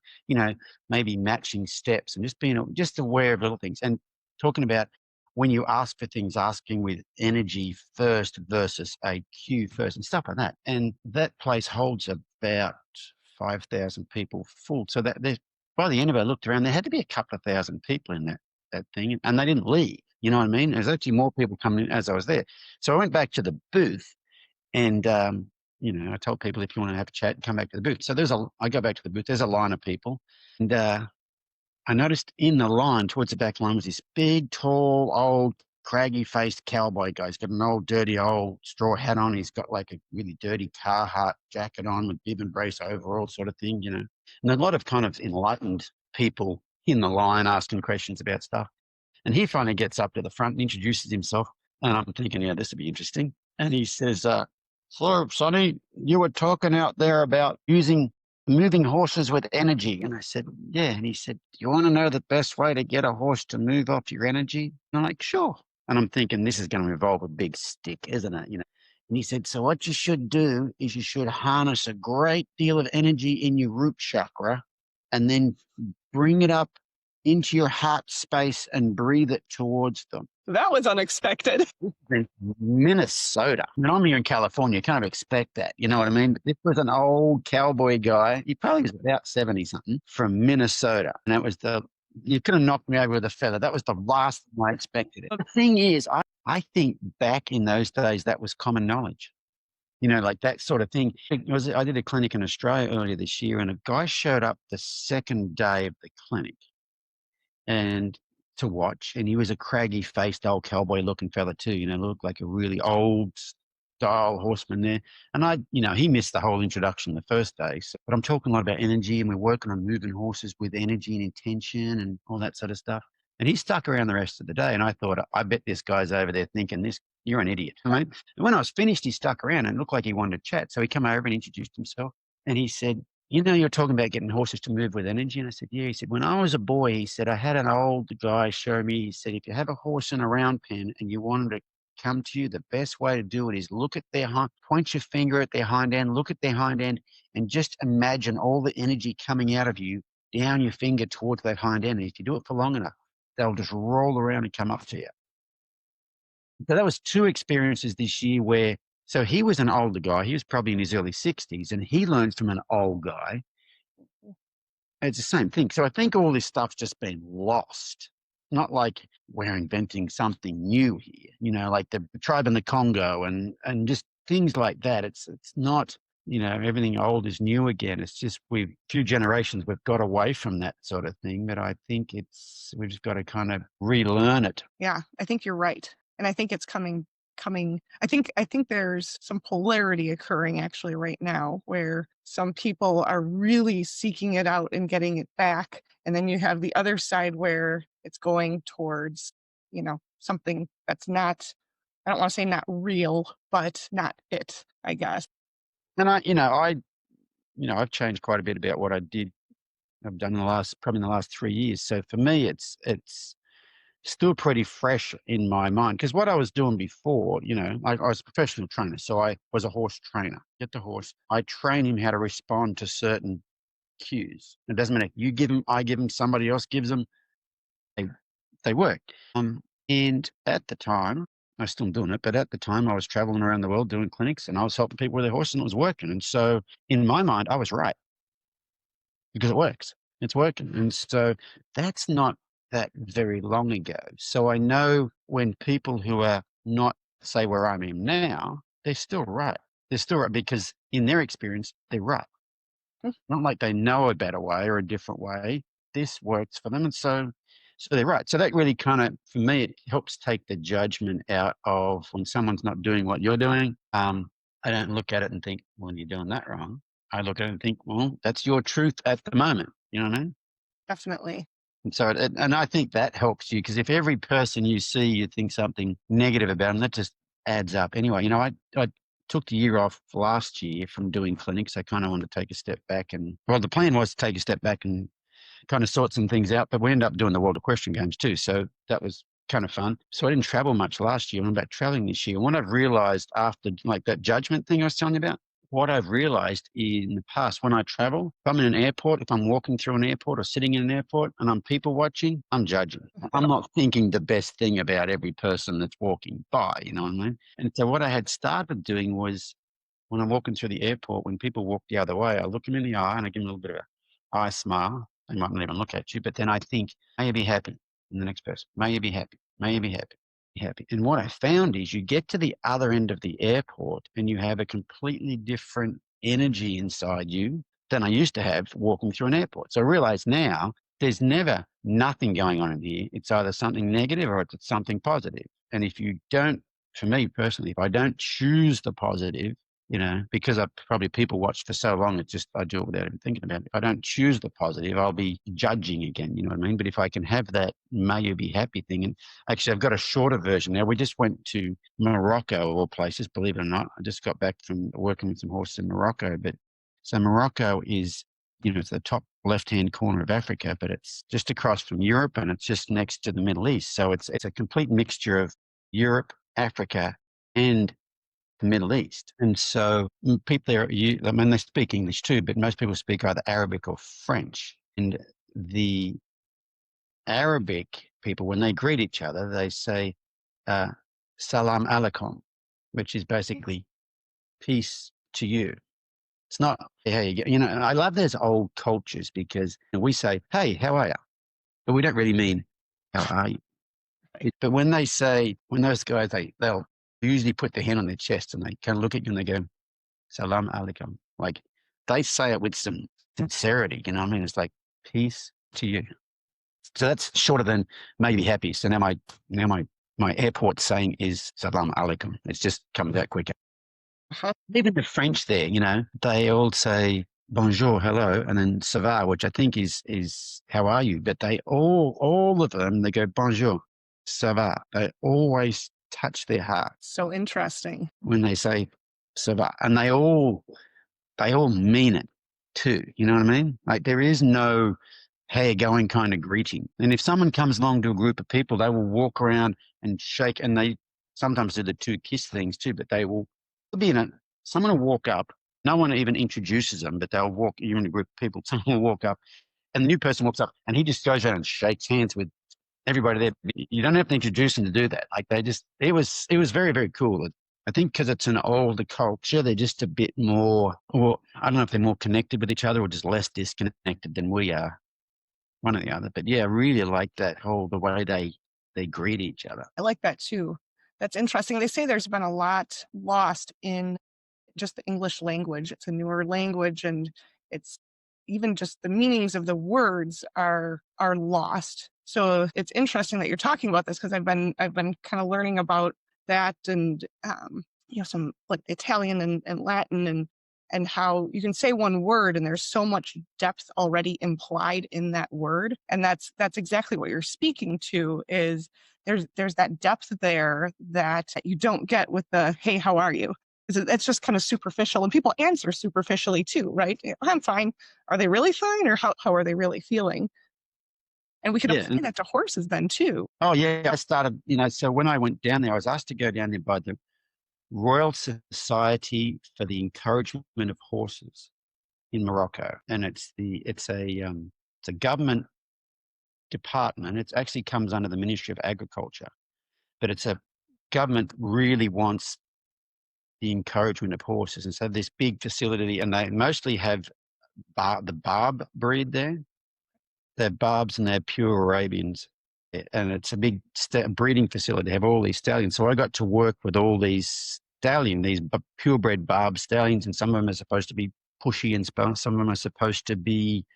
maybe matching steps, and just being just aware of little things, and talking about when you ask for things, asking with energy first versus a cue first, and stuff like that. And that place holds about 5,000 people full. So that by the end of it, I looked around, there had to be a couple of thousand people in that thing, and they didn't leave. You know what I mean? There's actually more people coming in as I was there. So I went back to the booth, and I told people, if you want to have a chat, come back to the booth. So I go back to the booth. There's a line of people, and I noticed in the line, towards the back line, was this big, tall, old, craggy-faced cowboy guy. He's got an old, dirty, old straw hat on. He's got like a really dirty Carhartt jacket on with bib and brace overall sort of thing, And a lot of kind of enlightened people in the line asking questions about stuff. And he finally gets up to the front and introduces himself. And I'm thinking, yeah, this would be interesting. And he says, "So, Sonny, you were talking out there about moving horses with energy." And I said, "Yeah." And he said, "Do you want to know the best way to get a horse to move off your energy?" And I'm like, "Sure." And I'm thinking, this is going to involve a big stick, isn't it? And he said, "So what you should do is you should harness a great deal of energy in your root chakra, and then bring it up into your heart space and breathe it towards them." that was unexpected. In Minnesota. I mean, I'm here in California. You kind of expect that. You know what I mean? But this was an old cowboy guy. He probably was about 70 something, from Minnesota. And that was you could have knocked me over with a feather. That was the last thing I expected. The thing is, I think back in those days, that was common knowledge. Like that sort of thing. I did a clinic in Australia earlier this year, and a guy showed up the second day of the clinic and to watch, and he was a craggy faced old cowboy looking fella too, looked like a really old style horseman there. And he missed the whole introduction the first day. But I'm talking a lot about energy, and we're working on moving horses with energy and intention and all that sort of stuff. And he stuck around the rest of the day, and I thought, I bet this guy's over there thinking, you're an idiot. Right? And when I was finished, he stuck around and looked like he wanted to chat. So he came over and introduced himself, and he said, "You're talking about getting horses to move with energy." And I said, "Yeah." He said, "When I was a boy," he said, "I had an old guy show me," he said, "if you have a horse in a round pen and you want him to come to you, the best way to do it is look at point your finger at their hind end, look at their hind end, and just imagine all the energy coming out of you down your finger towards that hind end. And if you do it for long enough, they'll just roll around and come up to you." So that was two experiences this year where, so he was an older guy. He was probably in his early 60s, and he learned from an old guy. It's the same thing. So I think all this stuff's just been lost. Not like we're inventing something new here, like the tribe in the Congo and just things like that. It's not, everything old is new again. It's just few generations we've got away from that sort of thing. But I think we've just got to kind of relearn it. Yeah, I think you're right. And I think it's coming. I think there's some polarity occurring actually right now, where some people are really seeking it out and getting it back. And then you have the other side where it's going towards, something that's not, I don't want to say not real, but not it, I guess. And I've changed quite a bit about what I've done probably in the last 3 years. So for me, it's still pretty fresh in my mind, because what I was doing before, I was a professional trainer. So I was a horse trainer. Get the horse. I train him how to respond to certain cues. It doesn't matter. You give him, I give him, somebody else gives them. They work. And at the time, I'm still doing it, but at the time I was traveling around the world doing clinics and I was helping people with their horses and it was working. And so in my mind, I was right because it works. It's working. And so that's not that very long ago. So I know when people who are not, say, where I am now, they're still right. They're still right because in their experience, they're right. Not like they know a better way or a different way. This works for them. And so they're right. So that really kind of, for me, it helps take the judgment out of when someone's not doing what you're doing. I don't look at it and think, well, you're doing that wrong. I look at it and think, well, that's your truth at the moment. You know what I mean? Definitely. And so, and I think that helps you because if every person you see, you think something negative about them, that just adds up. Anyway, I took the year off last year from doing clinics. I kind of wanted to take a step back and, well, the plan was to take a step back and kind of sort some things out, but we ended up doing the World Equestrian Games too. So that was kind of fun. So I didn't travel much last year. I'm about traveling this year. And what I've realized after like that judgment thing I was telling you about, what I've realized in the past when I travel, if I'm in an airport, if I'm walking through an airport or sitting in an airport and I'm people watching, I'm judging. I'm not thinking the best thing about every person that's walking by, you know what I mean? And so what I had started doing was when I'm walking through the airport, when people walk the other way, I look them in the eye and I give them a little bit of an eye smile. They might not even look at you, but then I think, may you be happy. And the next person, may you be happy. May you be happy. Be happy. And what I found is you get to the other end of the airport and you have a completely different energy inside you than I used to have walking through an airport. So I realize now there's never nothing going on in here. It's either something negative or it's something positive. And if you don't, for me personally, if I don't choose the positive, because I've probably people watched for so long, it's just, I do it without even thinking about it. If I don't choose the positive, I'll be judging again, you know what I mean? But if I can have that may you be happy thing, and actually I've got a shorter version now. We just went to Morocco, of all places, believe it or not. I just got back from working with some horses in Morocco. But so Morocco is, it's the top left-hand corner of Africa, but it's just across from Europe and it's just next to the Middle East. So it's a complete mixture of Europe, Africa, and the Middle East. And so people there, they speak English too, but most people speak either Arabic or French. And the Arabic people, when they greet each other, they say, salam alaikum, which is basically peace to you. It's not, hey, I love those old cultures because we say, hey, how are you? But we don't really mean, how are you? But when those guys, they'll usually put their hand on their chest and they kind of look at you and they go, Salam alaikum. Like they say it with some sincerity, you know what I mean? It's like peace to you. So that's shorter than maybe happy. So now my airport saying is Salam alaikum. It's just comes out quicker. Uh-huh. Even the French there, they all say bonjour, hello, and then ça va, which I think is how are you? But they all of them, they go bonjour, ça va. They always touch their heart So interesting. when they say ça va. And they all mean it too. You know what I mean? Like there is no how you going kind of greeting. And if someone comes along to a group of people, they will walk around and shake, and they sometimes do the two kiss things too, but they'll be someone will walk up, no one even introduces them, but they'll walk, you're in a group of people, someone will walk up and the new person walks up and he just goes around and shakes hands with everybody there. You don't have to introduce them to do that. Like it was very, very cool. I think because it's an older culture, they're just a bit more, or I don't know if they're more connected with each other or just less disconnected than we are, one or the other. But yeah, I really like the way they greet each other. I like that too. That's interesting. They say there's been a lot lost in just the English language. It's a newer language, and it's even just the meanings of the words are lost. So it's interesting that you're talking about this because I've been kind of learning about that and some like Italian and Latin and how you can say one word and there's so much depth already implied in that word. And that's exactly what you're speaking to is there's that depth there that you don't get with the, hey, how are you? It's just kind of superficial and people answer superficially too, right? I'm fine. Are they really fine or how are they really feeling? And we can apply that to horses then too. Oh yeah. I started, so when I went down there, I was asked to go down there by the Royal Society for the Encouragement of Horses in Morocco. And it's a government department. It actually comes under the Ministry of Agriculture, but it's a government really wants the encouragement of horses. And so this big facility, and they mostly have the Barb breed there. They're Barbs and they're pure Arabians. And it's a big breeding facility. They have all these stallions. So I got to work with all these stallions, these purebred Barb stallions, and some of them are supposed to be pushy and some of them are supposed to be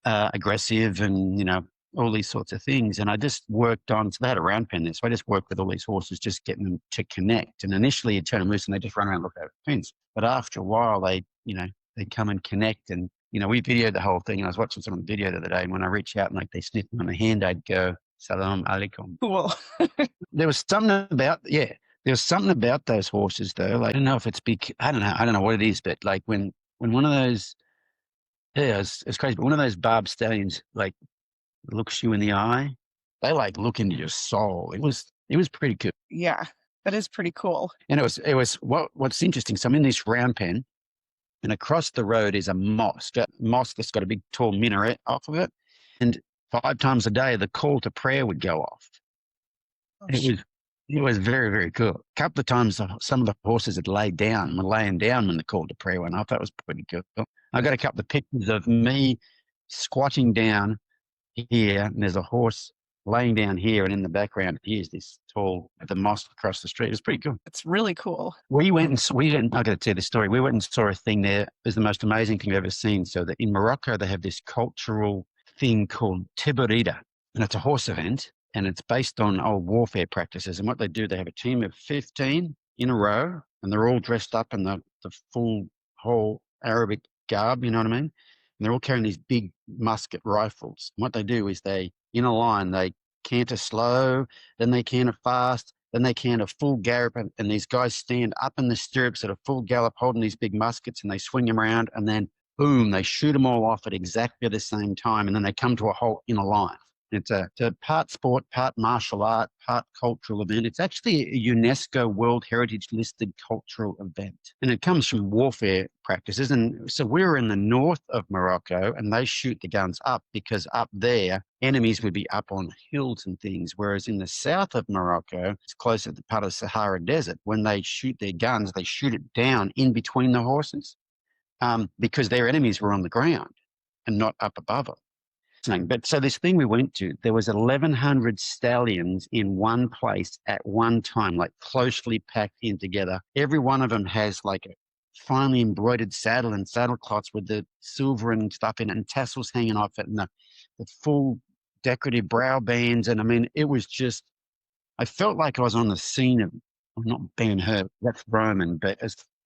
aggressive and, all these sorts of things. And I just worked on, so they had a round pen there. So I just worked with all these horses, just getting them to connect. And initially you turn them loose and they just run around and look at the fence. But after a while, they come and connect. And, we videoed the whole thing. I was watching some of the video the other day. And when I reach out and they sniff me on the hand, I'd go, Salam alaikum. Cool. There was something about those horses though. Like, I don't know if it's I don't know what it is, but like when one of those, it's crazy, but one of those Barb stallions, like, looks you in the eye, they like look into your soul. It was pretty cool. Yeah, that is pretty cool. And it was what's interesting. So I'm in this round pen, and across the road is a mosque that's got a big tall minaret off of it. And 5 times a day, the call to prayer would go off. Oh, It was very, very cool. A couple of times, some of the horses had were laying down when the call to prayer went off. That was pretty cool. I got a couple of pictures of me squatting down here, and there's a horse laying down here, and in the background here's this the mosque across the street. It was pretty cool. it's really cool. I got to tell this story. We went and saw a thing there. It was the most amazing thing I've ever seen. So that in Morocco, they have this cultural thing called Teburida, and it's a horse event, and it's based on old warfare practices. And what they do, they have a team of 15 in a row, and they're all dressed up in the full whole Arabic garb, you know what I mean? And they're all carrying these big musket rifles. And what they do is in a line, they canter slow, then they canter fast, then they canter full gallop, and these guys stand up in the stirrups at a full gallop holding these big muskets, and they swing them around, and then boom, they shoot them all off at exactly the same time, and then they come to a halt in a line. It's a part sport, part martial art, part cultural event. It's actually a UNESCO World Heritage listed cultural event. And it comes from warfare practices. And so we were in the north of Morocco, and they shoot the guns up because up there, enemies would be up on hills and things. Whereas in the south of Morocco, it's closer to the part of Sahara Desert, when they shoot their guns, they shoot it down in between the horses because their enemies were on the ground and not up above them. But so this thing we went to, there was 1,100 stallions in one place at one time, like closely packed in together. Every one of them has like a finely embroidered saddle and saddle cloths with the silver and stuff in it and tassels hanging off it and the full decorative brow bands. And I mean, it was just, I felt like I was on the scene of, not Ben-Hur, that's Roman, but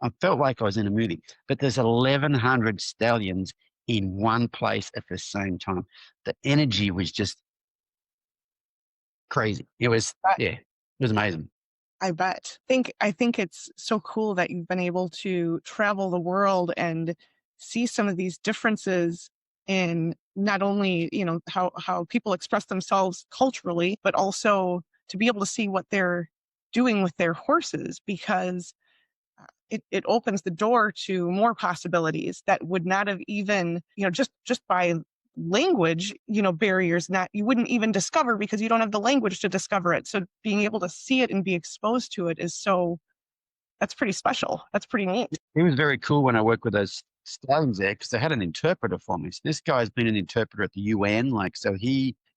I felt like I was in a movie. But there's 1,100 stallions in one place at the same time. The energy was just crazy. It was amazing. I bet. I think it's so cool that you've been able to travel the world and see some of these differences in not only, how people express themselves culturally, but also to be able to see what they're doing with their horses, because it opens the door to more possibilities that would not have even, just by language, barriers you wouldn't even discover because you don't have the language to discover it. So being able to see it and be exposed to it that's pretty special. That's pretty neat. It was very cool when I worked with those stallions there because they had an interpreter for me. So this guy's been an interpreter at the UN,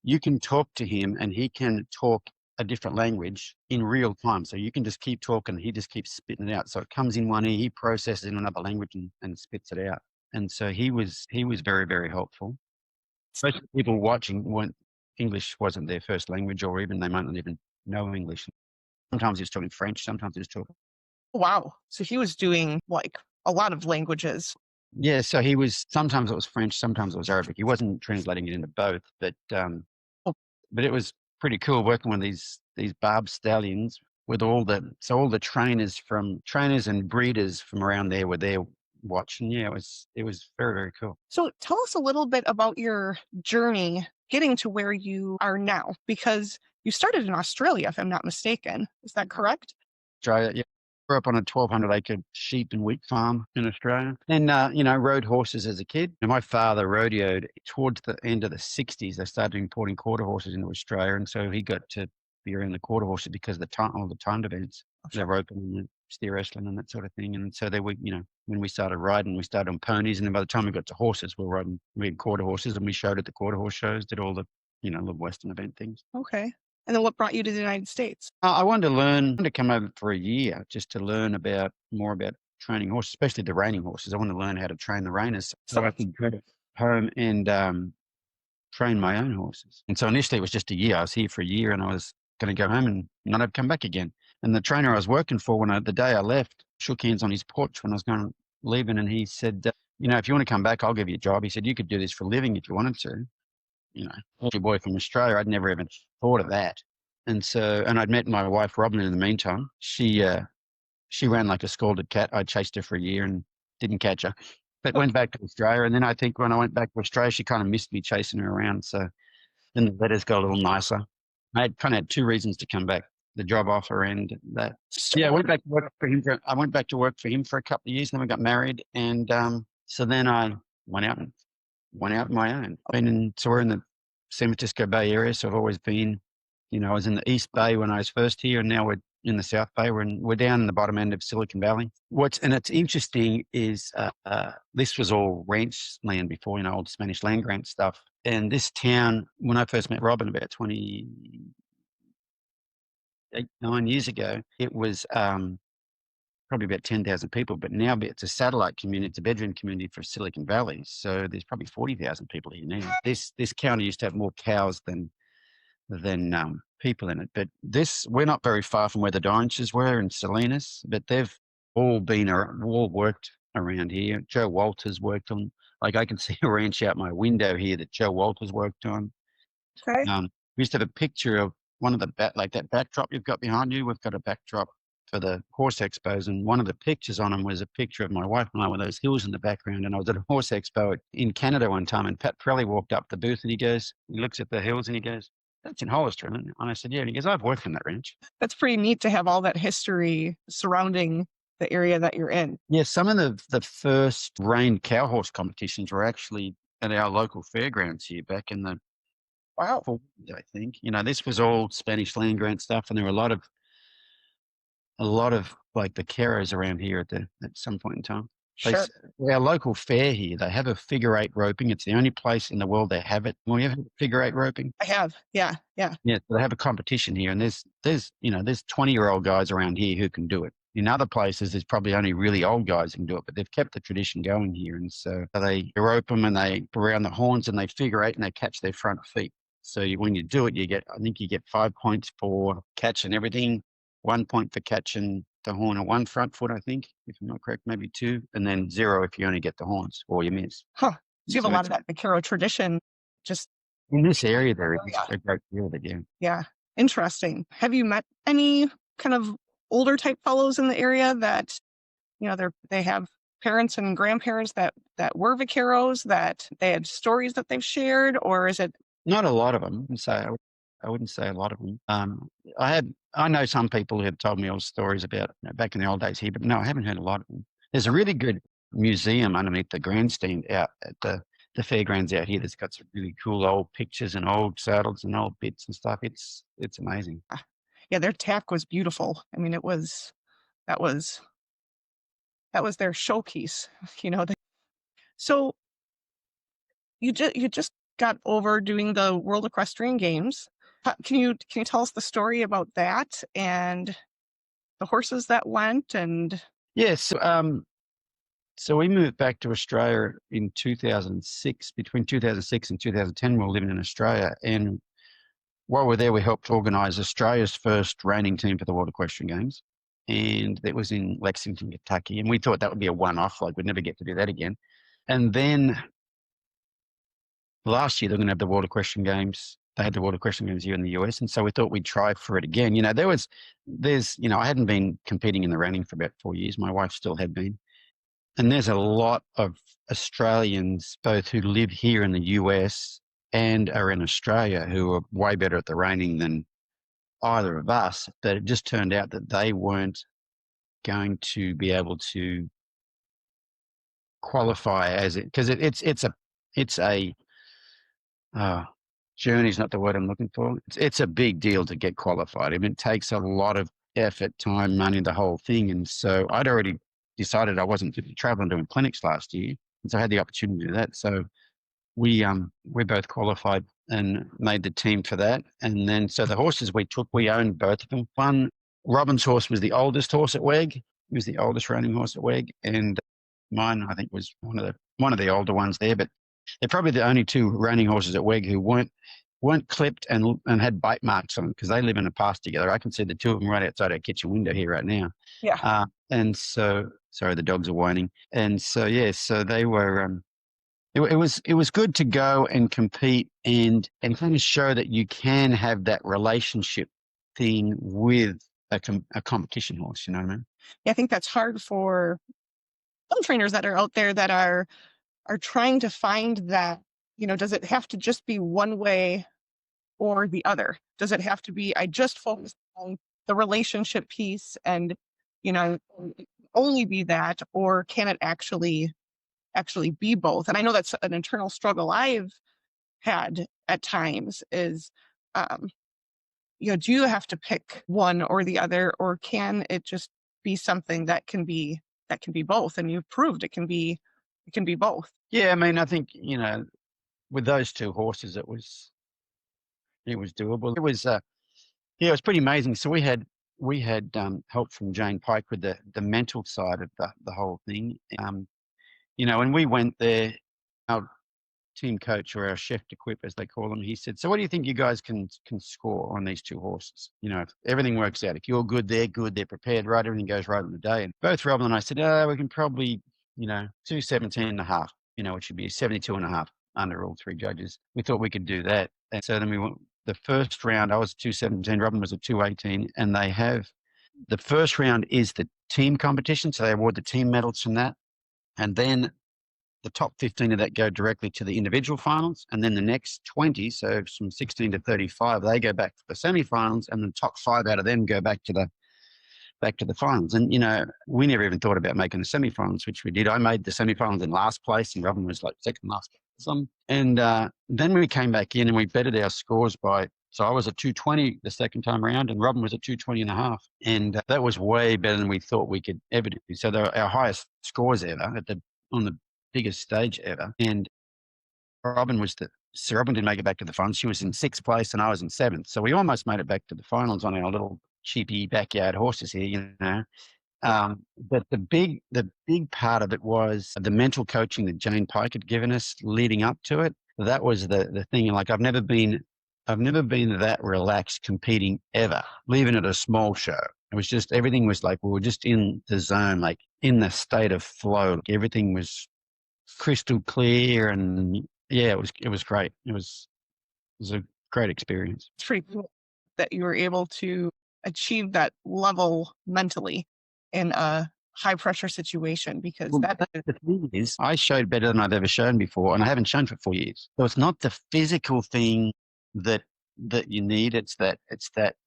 you can talk to him and he can talk a different language in real time. So you can just keep talking. He just keeps spitting it out. So it comes in one ear, he processes in another language and spits it out. And so he was very, very helpful. Most people watching English wasn't their first language, or even they might not even know English. Sometimes he was talking French, sometimes he was talking. Wow. So he was doing like a lot of languages. Yeah. So sometimes it was French, sometimes it was Arabic. He wasn't translating it into both, but it was pretty cool working with these Barb stallions with all the trainers and breeders from around there were there watching. Yeah, it was very, very cool. So tell us a little bit about your journey getting to where you are now, because you started in Australia, if I'm not mistaken. Is that correct? Australia, yeah. Grew up on a 1,200-acre sheep and wheat farm in Australia. And, rode horses as a kid. And my father rodeoed towards the end of the 60s. They started importing quarter horses into Australia. And so he got to be around the quarter horses because of the time, all the timed events, Oh, the sure. roping and the steer wrestling and that sort of thing. And so there were, when we started riding, we started on ponies, and then by the time we got to horses, we had quarter horses, and we showed at the quarter horse shows, did all the, the Western event things. Okay. And then what brought you to the United States? I wanted to come over for a year just to learn more about training horses, especially the reining horses. I want to learn how to train the reiners so I could go home and train my own horses. And so initially it was just a year. I was here for a year, and I was going to go home and not have come back again. And the trainer I was working for, the day I left, shook hands on his porch when I was leaving, and he said, if you want to come back, I'll give you a job. He said, you could do this for a living if you wanted to. Your boy from Australia, I'd never even thought of that. And I'd met my wife, Robin, in the meantime. She ran like a scalded cat. I chased her for a year and didn't catch her, but went back to Australia. And then I think when I went back to Australia, she kind of missed me chasing her around. So then the letters got a little nicer. I had two reasons to come back: the job offer and that. Yeah, I went back to work for him. I went back to work for him for a couple of years. Then we got married, and so then I went out on my own. So we're in the San Francisco Bay Area. So I've always been, I was in the East Bay when I was first here, and now we're in the South Bay. We're down in the bottom end of Silicon Valley. It's interesting is this was all ranch land before, old Spanish land grant stuff. And this town, when I first met Robin about 9 years ago, it was probably about 10,000 people, but now it's a satellite community. It's a bedroom community for Silicon Valley. So there's probably 40,000 people here now. This county used to have more cows than people in it. But we're not very far from where the Dianches were in Salinas, but they've all worked around here. Joe Walters worked on, like I can see a ranch out my window here that Joe Walters worked on. Okay. We used to have a picture of one of like that backdrop you've got behind you. We've got a backdrop for the horse expos, and one of the pictures on them was a picture of my wife and I with those hills in the background. And I was at a horse expo in Canada one time, and Pat Pirelli walked up the booth, and he looks at the hills and he goes, "That's in Hollister." And I said, "Yeah." And he goes, "I've worked on that ranch." That's pretty neat to have all that history surrounding the area that you're in. Yeah, some of the first reined cow horse competitions were actually at our local fairgrounds here back in the 40s, I think. This was all Spanish land grant stuff, and there were a lot of like the carers around here at some point in time. Sure. Our local fair here, they have a figure eight roping. It's the only place in the world they have it. Well, you ever had figure eight roping? I have. Yeah. Yeah. Yeah. So they have a competition here, and there's 20-year-old guys around here who can do it. In other places, there's probably only really old guys who can do it, but they've kept the tradition going here. And so they rope them and they around the horns and they figure eight and they catch their front feet. So when you do it, I think you get 5 points for catching everything, 1 point for catching the horn on one front foot, I think, if I'm not correct, maybe two, and then 0 if you only get the horns or you miss. Huh. So you have a lot of that vaquero tradition just in this area. There is a great deal of it, yeah. Yeah. Interesting. Have you met any kind of older type fellows in the area that, they have parents and grandparents that were vaqueros, that they had stories that they've shared, or is it? Not a lot of them. I wouldn't say a lot of them. I know some people who have told me old stories about back in the old days here, but no, I haven't heard a lot of them. There's a really good museum underneath the grandstand out at the fairgrounds out here that's got some really cool old pictures and old saddles and old bits and stuff. It's amazing. Yeah, their tack was beautiful. I mean, that was their showpiece. So you just got over doing the World Equestrian Games. Can you tell us the story about that and the horses that went? And yes, so we moved back to Australia in 2006. Between 2006 and 2010, we were living in Australia, and while we're there, we helped organise Australia's first reining team for the World Equestrian Games, and that was in Lexington, Kentucky. And we thought that would be a one-off, like we'd never get to do that again. And then last year, they're going to have the World Equestrian Games. They had the World Equestrian Games here in the US, and so we thought we'd try for it again. I hadn't been competing in the reining for about 4 years. My wife still had been. And there's a lot of Australians, both who live here in the US and are in Australia, who are way better at the reining than either of us. But it just turned out that they weren't going to be able to qualify as it, because it's a journey's not the word I'm looking for. It's a big deal to get qualified. I mean, it takes a lot of effort, time, money, the whole thing. And so I'd already decided I wasn't traveling doing clinics last year. And so I had the opportunity to do that. So we both qualified and made the team for that. And then so the horses we took, we owned both of them. One, Robin's horse was the oldest horse at WEG. He was the oldest running horse at WEG, and mine I think was one of the older ones there. But they're probably the only two reining horses at WEG who weren't clipped and had bite marks on them because they live in a pasture together. I can see the two of them right outside our kitchen window here right now. Yeah. And so, sorry, the dogs are whining. And so, yeah, so they were. It was good to go and compete and kind of show that you can have that relationship thing with a competition horse. You know what I mean? Yeah, I think that's hard for some trainers that are out there that are trying to find that, does it have to just be one way or the other? Does it have to be, I just focus on the relationship piece and, only be that, or can it actually be both? And I know that's an internal struggle I've had at times is, do you have to pick one or the other, or can it just be something that can be both? And you've proved it can be both. Yeah, I mean, I think with those two horses, it was doable. It was it was pretty amazing. So we had help from Jane Pike with the mental side of the whole thing. And we went there. Our team coach or our chef d'equipe, as they call them, he said, "So what do you think you guys can score on these two horses? If everything works out, if you're good, they're prepared, right? Everything goes right on the day." And both Robin and I said, we can probably, 217.5, which should be 72.5 under all three judges. We thought we could do that. And so then we went the first round. I was 217, Robin was a 218, and they have the first round is the team competition. So they award the team medals from that. And then the top 15 of that go directly to the individual finals. And then the next 20, so from 16 to 35, they go back to the semifinals, and the top 5 out of them go back to the finals. And, we never even thought about making the semifinals, which we did. I made the semifinals in last place, and Robin was like second last. And then we came back in and we bettered our scores so I was at 220 the second time around, and Robin was at 220.5. And that was way better than we thought we could ever do. So they were our highest scores ever on the biggest stage ever. And Robin didn't make it back to the finals. She was in 6th place and I was in 7th. So we almost made it back to the finals on our little cheapy backyard horses here, But the big part of it was the mental coaching that Jane Pike had given us leading up to it. That was the thing. Like I've never been that relaxed competing ever, even at a small show. It was just, everything was like, we were just in the zone, like in the state of flow. Like everything was crystal clear, and yeah, it was great. It was a great experience. It's pretty cool that you were able to achieve that level mentally in a high pressure situation, because the thing is, I showed better than I've ever shown before, and I haven't shown for 4 years. So it's not the physical thing that you need. It's that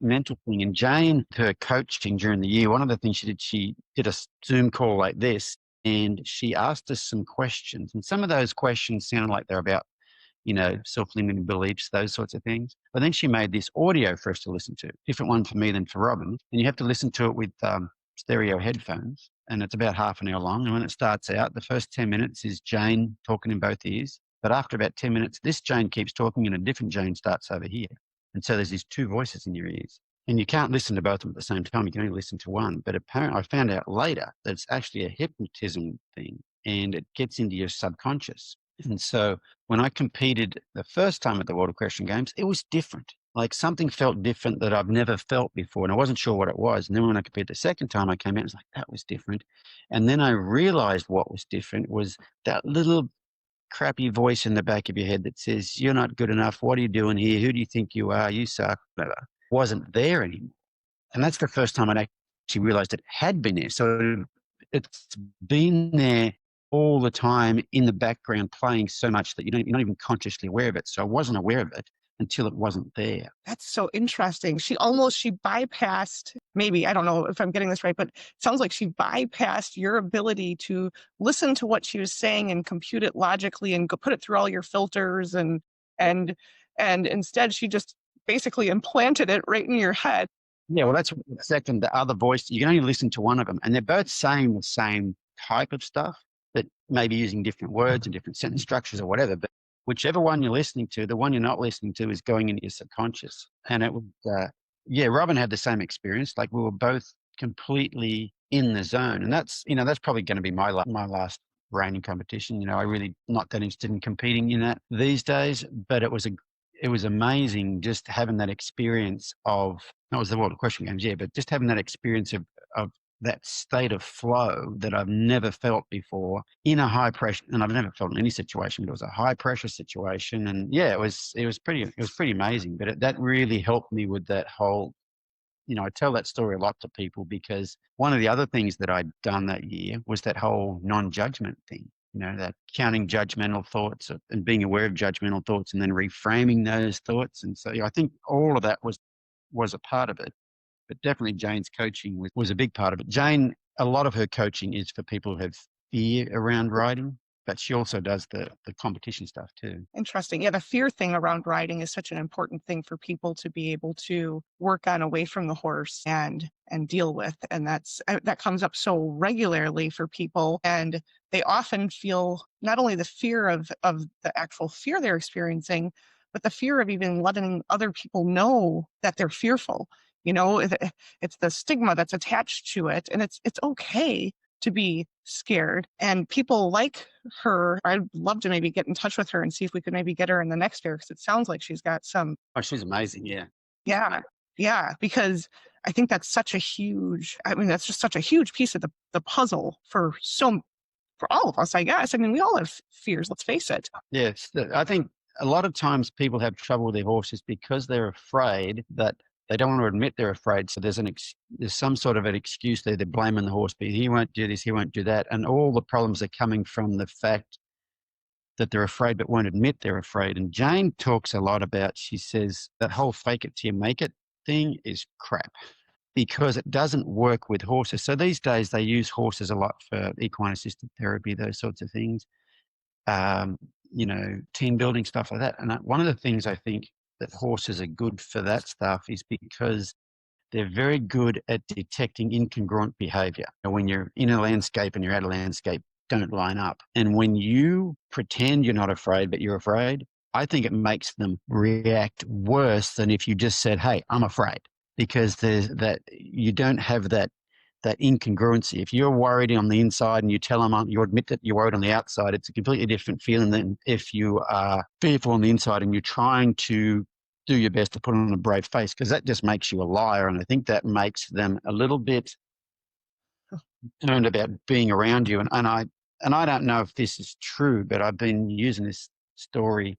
mental thing. And Jane, her coaching during the year, one of the things she did a Zoom call like this, and she asked us some questions, and some of those questions sounded like they're about, self-limiting beliefs, those sorts of things. But then she made this audio for us to listen to, different one for me than for Robin. And you have to listen to it with stereo headphones, and it's about half an hour long. And when it starts out, the first 10 minutes is Jane talking in both ears. But after about 10 minutes, this Jane keeps talking and a different Jane starts over here. And so there's these two voices in your ears. And you can't listen to both of them at the same time. You can only listen to one. But apparently, I found out later that it's actually a hypnotism thing, and it gets into your subconscious. And so when I competed the first time at the World Equestrian Games, it was different. Like something felt different that I've never felt before, and I wasn't sure what it was. And then when I competed the second time, I came out and was like, that was different. And then I realized what was different was that little crappy voice in the back of your head that says, you're not good enough. What are you doing here? Who do you think you are? You suck. Whatever. Wasn't there anymore. And that's the first time I actually realized it had been there. So it's been there all the time in the background, playing so much that you're not even consciously aware of it. So I wasn't aware of it until it wasn't there. That's so interesting. She bypassed, maybe, I don't know if I'm getting this right, but it sounds like she bypassed your ability to listen to what she was saying and compute it logically and put it through all your filters and And instead, she just basically implanted it right in your head. Yeah, well, that's second. The other voice, you can only listen to one of them, and they're both saying the same type of stuff, but maybe using different words and different sentence structures or whatever. But whichever one you're listening to, the one you're not listening to is going into your subconscious. And it was, yeah, Robin had the same experience. Like we were both completely in the zone, and that's probably going to be my last reining competition. I really not that interested in competing in that these days, but it was amazing just having that experience of, that was the World Equestrian Games, yeah, but just having that experience of that state of flow that I've never felt before in a high pressure, and I've never felt in any situation, but it was a high pressure situation. And yeah, it was pretty amazing. But that really helped me with that whole, I tell that story a lot to people because one of the other things that I'd done that year was that whole non-judgment thing. That counting judgmental thoughts and being aware of judgmental thoughts and then reframing those thoughts. And so I think all of that was a part of it, but definitely Jane's coaching was a big part of it. Jane, a lot of her coaching is for people who have fear around riding, but she also does the competition stuff too. Interesting. Yeah, the fear thing around riding is such an important thing for people to be able to work on away from the horse and deal with. And that comes up so regularly for people. And they often feel not only the fear of the actual fear they're experiencing, but the fear of even letting other people know that they're fearful. It's the stigma that's attached to it. And it's okay to be scared. And people like her, I'd love to maybe get in touch with her and see if we could maybe get her in the next fair, because it sounds like she's got some. Oh, she's amazing. Yeah. Yeah, because I think that's that's just such a huge piece of the puzzle for all of us, I guess. I mean, we all have fears, let's face it. Yes. I think a lot of times people have trouble with their horses because they're afraid that they don't want to admit they're afraid. So there's some sort of an excuse there. They're blaming the horse, but he won't do this, he won't do that. And all the problems are coming from the fact that they're afraid but won't admit they're afraid. And Jane talks a lot about, she says, that whole fake it till you make it thing is crap because it doesn't work with horses. So these days they use horses a lot for equine assisted therapy, those sorts of things, team building, stuff like that. And one of the things I think that horses are good for that stuff is because they're very good at detecting incongruent behavior. When you're in a landscape and you're at a landscape, don't line up. And when you pretend you're not afraid, but you're afraid, I think it makes them react worse than if you just said, hey, I'm afraid, because you don't have that incongruency. If you're worried on the inside and you tell them, you admit that you're worried on the outside, it's a completely different feeling than if you are fearful on the inside and you're trying to do your best to put on a brave face, because that just makes you a liar. And I think that makes them a little bit concerned about being around you. And I don't know if this is true, but I've been using this story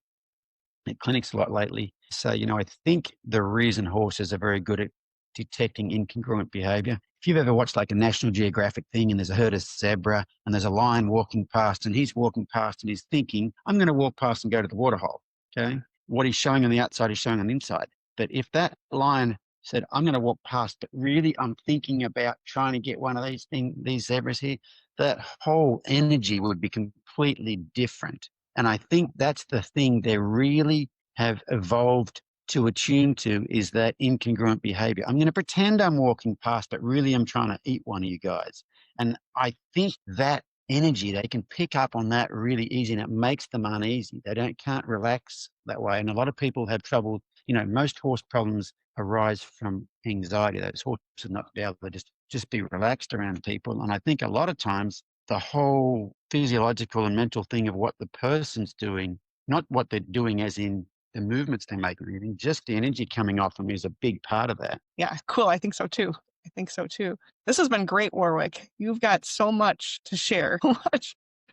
at clinics a lot lately. So, I think the reason horses are very good at detecting incongruent behavior. If you've ever watched like a National Geographic thing and there's a herd of zebra and there's a lion walking past and he's walking past and he's thinking, I'm going to walk past and go to the waterhole. Okay. What he's showing on the outside is showing on the inside. But if that lion said, I'm going to walk past, but really I'm thinking about trying to get one of these zebras here, that whole energy would be completely different. And I think that's the thing they really have evolved to attune to, is that incongruent behavior. I'm going to pretend I'm walking past, but really I'm trying to eat one of you guys. And I think that energy, they can pick up on that really easy, and it makes them uneasy. They can't relax that way. And a lot of people have trouble, most horse problems arise from anxiety. Those horses are not able to just be relaxed around people. And I think a lot of times the whole physiological and mental thing of what the person's doing, not what they're doing as in the movements they make, just the energy coming off them is a big part of that. Yeah, cool. I think so too. This has been great, Warwick. You've got so much to share,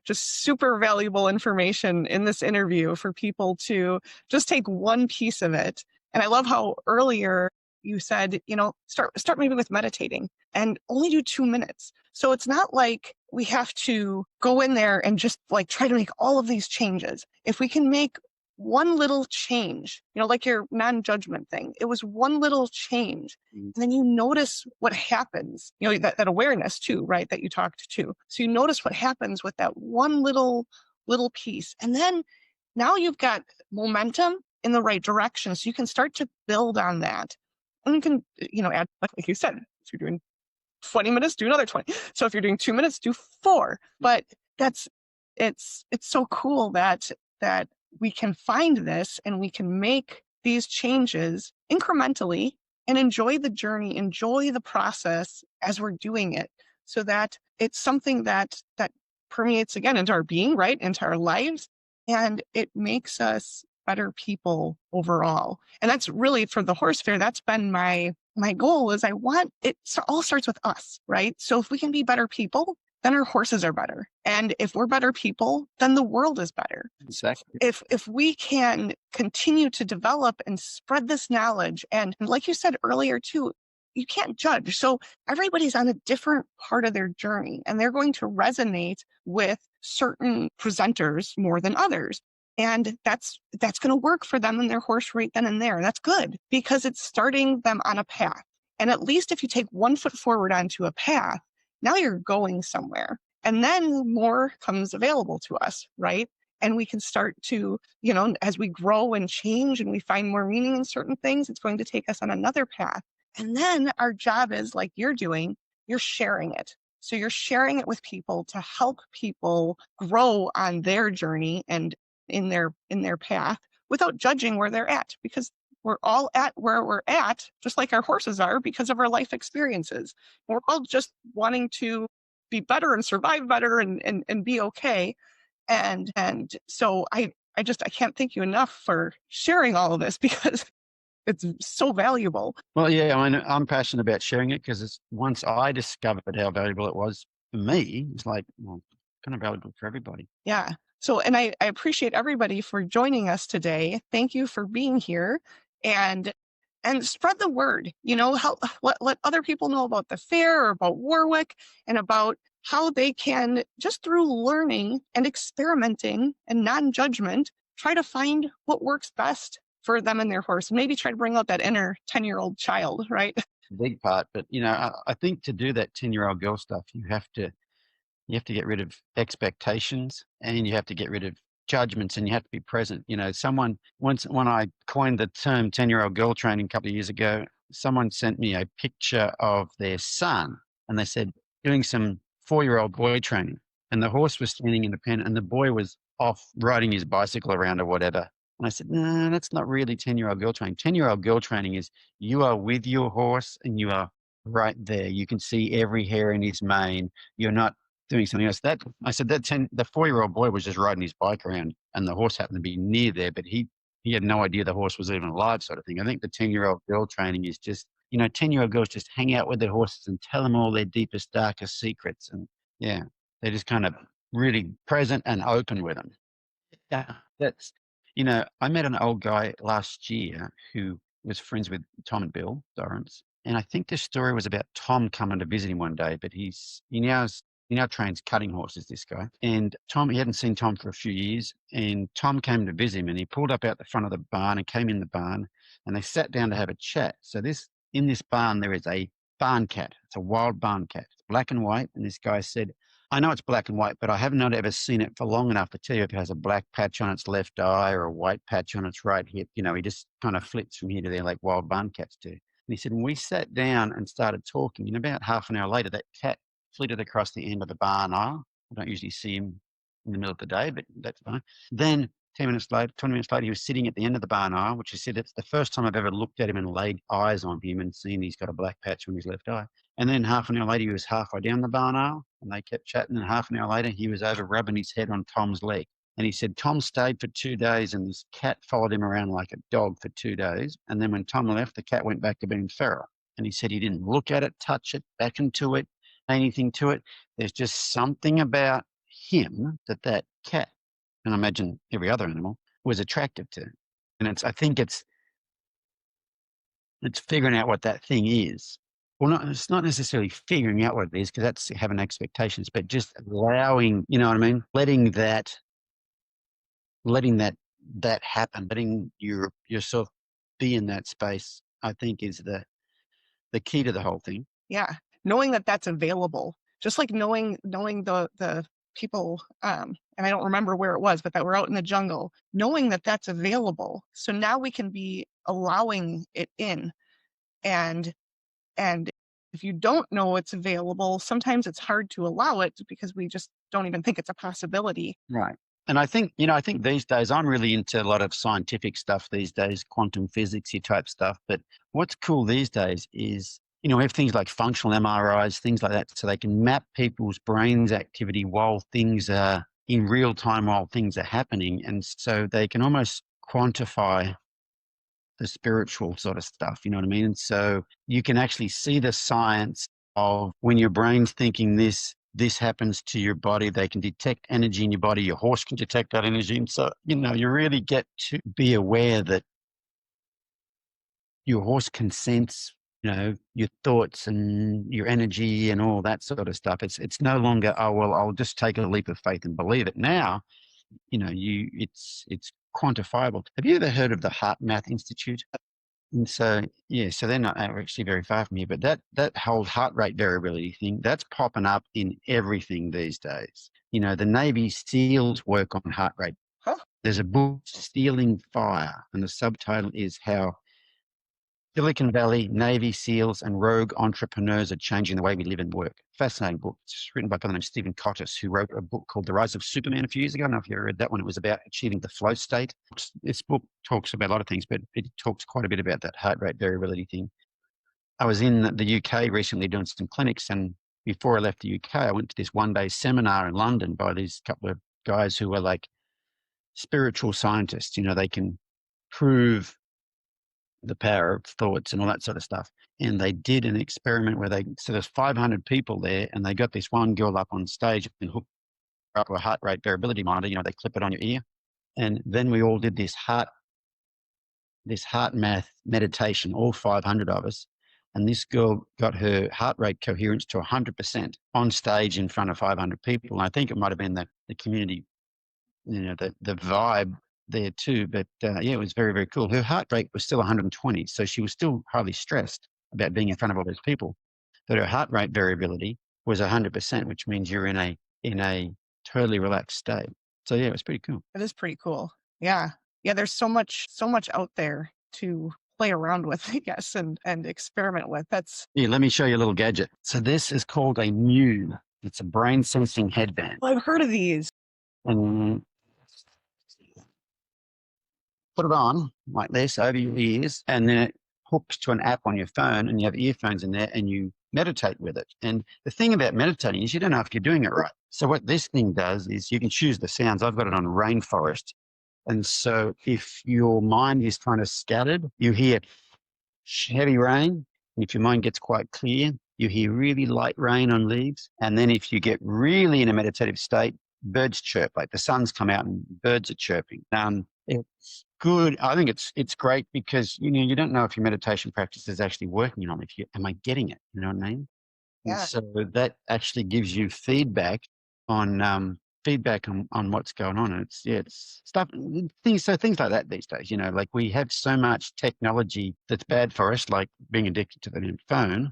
just super valuable information in this interview for people to just take one piece of it. And I love how earlier you said, start maybe with meditating and only do 2 minutes. So it's not like we have to go in there and just like try to make all of these changes. If we can make one little change, like your non-judgment thing, it was one little change. And then you notice what happens, that awareness too, right? That you talked to. So you notice what happens with that one little piece. And then now you've got momentum in the right direction. So you can start to build on that. And you can, add, like you said, if you're doing 20 minutes, do another 20. So if you're doing 2 minutes, do 4. But it's so cool that we can find this and we can make these changes incrementally and enjoy the journey, enjoy the process as we're doing it, so that it's something that permeates again into our being, right? Into our lives. And it makes us better people overall. And that's really, for the horse fair, that's been my goal. Is I want it all starts with us, right? So if we can be better people, then our horses are better. And if we're better people, then the world is better. Exactly. If we can continue to develop and spread this knowledge, and like you said earlier too, you can't judge. So everybody's on a different part of their journey, and they're going to resonate with certain presenters more than others. And that's going to work for them and their horse right then and there. That's good, because it's starting them on a path. And at least if you take 1 foot forward onto a path, now you're going somewhere. And then more comes available to us, right? And we can start to, as we grow and change and we find more meaning in certain things, it's going to take us on another path. And then our job is, like you're doing, you're sharing it. So you're sharing it with people to help people grow on their journey and in their path without judging where they're at, because we're all at where we're at, just like our horses are, because of our life experiences. We're all just wanting to be better and survive better and be okay. And so I can't thank you enough for sharing all of this, because it's so valuable. Well, yeah, I mean, I'm passionate about sharing it because once I discovered how valuable it was for me, it's like, well, kind of valuable for everybody. Yeah. So, and I appreciate everybody for joining us today. Thank you for being here, and spread the word, help let other people know about the fair or about Warwick, and about how they can, just through learning and experimenting and non-judgment, try to find what works best for them and their horse. Maybe try to bring out that inner 10-year-old child, right? Big part. But, I think to do that 10-year-old girl stuff, you have to get rid of expectations, and you have to get rid of judgments, and you have to be present. Someone once, when I coined the term 10-year-old girl training a couple of years ago, someone sent me a picture of their son, and they said, doing some 4-year-old boy training, and the horse was standing in the pen and the boy was off riding his bicycle around or whatever. And I said, no, that's not really 10-year-old girl training. 10-year-old girl training is you are with your horse and you are right there. You can see every hair in his mane. You're not doing something else. I said the 4-year-old boy was just riding his bike around, and the horse happened to be near there, but he had no idea the horse was even alive, sort of thing. I think the 10-year-old girl training is just, 10-year-old girls just hang out with their horses and tell them all their deepest, darkest secrets, and yeah, they're just kind of really present and open with them. Yeah, that's I met an old guy last year who was friends with Tom and Bill Dorrance, and I think the story was about Tom coming to visit him one day, but he now trains cutting horses, this guy. And he hadn't seen Tom for a few years, and Tom came to visit him, and he pulled up out the front of the barn and came in the barn, and they sat down to have a chat. So in this barn, there is a barn cat. It's a wild barn cat. It's black and white, and this guy said, I know it's black and white, but I have not ever seen it for long enough to tell you if it has a black patch on its left eye or a white patch on its right hip. He just kind of flits from here to there like wild barn cats do. And he said, when we sat down and started talking, and about half an hour later, that cat flitted across the end of the barn aisle. I don't usually see him in the middle of the day, but that's fine. Then 20 minutes later, he was sitting at the end of the barn aisle, which he said, it's the first time I've ever looked at him and laid eyes on him and seen he's got a black patch on his left eye. And then half an hour later, he was halfway down the barn aisle, and they kept chatting. And half an hour later, he was over rubbing his head on Tom's leg. And he said Tom stayed for 2 days, and this cat followed him around like a dog for 2 days. And then when Tom left, the cat went back to being feral. And he said he didn't look at it, touch it, beckon to it, anything to it. There's just something about him that cat, and I imagine every other animal, was attractive to. And I think it's figuring out what that thing is. Well, it's not necessarily figuring out what it is, because that's having expectations, but just allowing, you know what I mean? Letting that happen, letting yourself be in that space, I think is the key to the whole thing. Yeah. Knowing that that's available, just like knowing the people, and I don't remember where it was, but that were out in the jungle, knowing that that's available. So now we can be allowing it in. And and if you don't know it's available, sometimes it's hard to allow it because we just don't even think it's a possibility. Right. And I think these days I'm really into a lot of scientific stuff these days, quantum physicsy type stuff. But what's cool these days is, we have things like functional MRIs, things like that, so they can map people's brains activity while things are in real time, while things are happening. And so they can almost quantify the spiritual sort of stuff, you know what I mean? And so you can actually see the science of when your brain's thinking this happens to your body. They can detect energy in your body. Your horse can detect that energy. And so, you really get to be aware that your horse can sense, your thoughts and your energy and all that sort of stuff. It's no longer, oh, well, I'll just take a leap of faith and believe it. Now, it's quantifiable. Have you ever heard of the Heart Math Institute? And so, yeah, so they're not actually very far from here, but that whole heart rate variability thing, that's popping up in everything these days. The Navy SEALs work on heart rate. Huh? There's a book, Stealing Fire, and the subtitle is How Silicon Valley, Navy SEALs, and rogue entrepreneurs are changing the way we live and work. Fascinating book. It's written by a fellow named Stephen Cottis, who wrote a book called The Rise of Superman a few years ago. I don't know if you ever read that one. It was about achieving the flow state. This book talks about a lot of things, but it talks quite a bit about that heart rate variability thing. I was in the UK recently doing some clinics, and before I left the UK, I went to this one-day seminar in London by these couple of guys who were like spiritual scientists. They can prove the power of thoughts and all that sort of stuff. And they did an experiment where so there's 500 people there, and they got this one girl up on stage and hooked her up to a heart rate variability monitor. They clip it on your ear. And then we all did this heart math meditation, all 500 of us. And this girl got her heart rate coherence to 100% on stage in front of 500 people. And I think it might have been the community, the vibe there too. But yeah, it was very, very cool. Her heart rate was still 120. So she was still highly stressed about being in front of all those people. But her heart rate variability was 100%, which means you're in a totally relaxed state. So yeah, it was pretty cool. It is pretty cool. Yeah. Yeah. There's so much out there to play around with, I guess, and experiment with. Yeah, let me show you a little gadget. So this is called a Mew. It's a brain sensing headband. I've heard of these. And put it on like this over your ears, and then it hooks to an app on your phone, and you have earphones in there, and you meditate with it. And the thing about meditating is you don't know if you're doing it right. So what this thing does is you can choose the sounds. I've got it on rainforest. And so if your mind is kind of scattered, you hear heavy rain. And if your mind gets quite clear, you hear really light rain on leaves. And then if you get really in a meditative state, birds chirp, like the sun's come out and birds are chirping. It's good. I think it's great because, you don't know if your meditation practice is actually working or not. Am I getting it? You know what I mean? Yeah. And so that actually gives you feedback on what's going on. And it's stuff, things like that these days, like we have so much technology that's bad for us, like being addicted to the phone,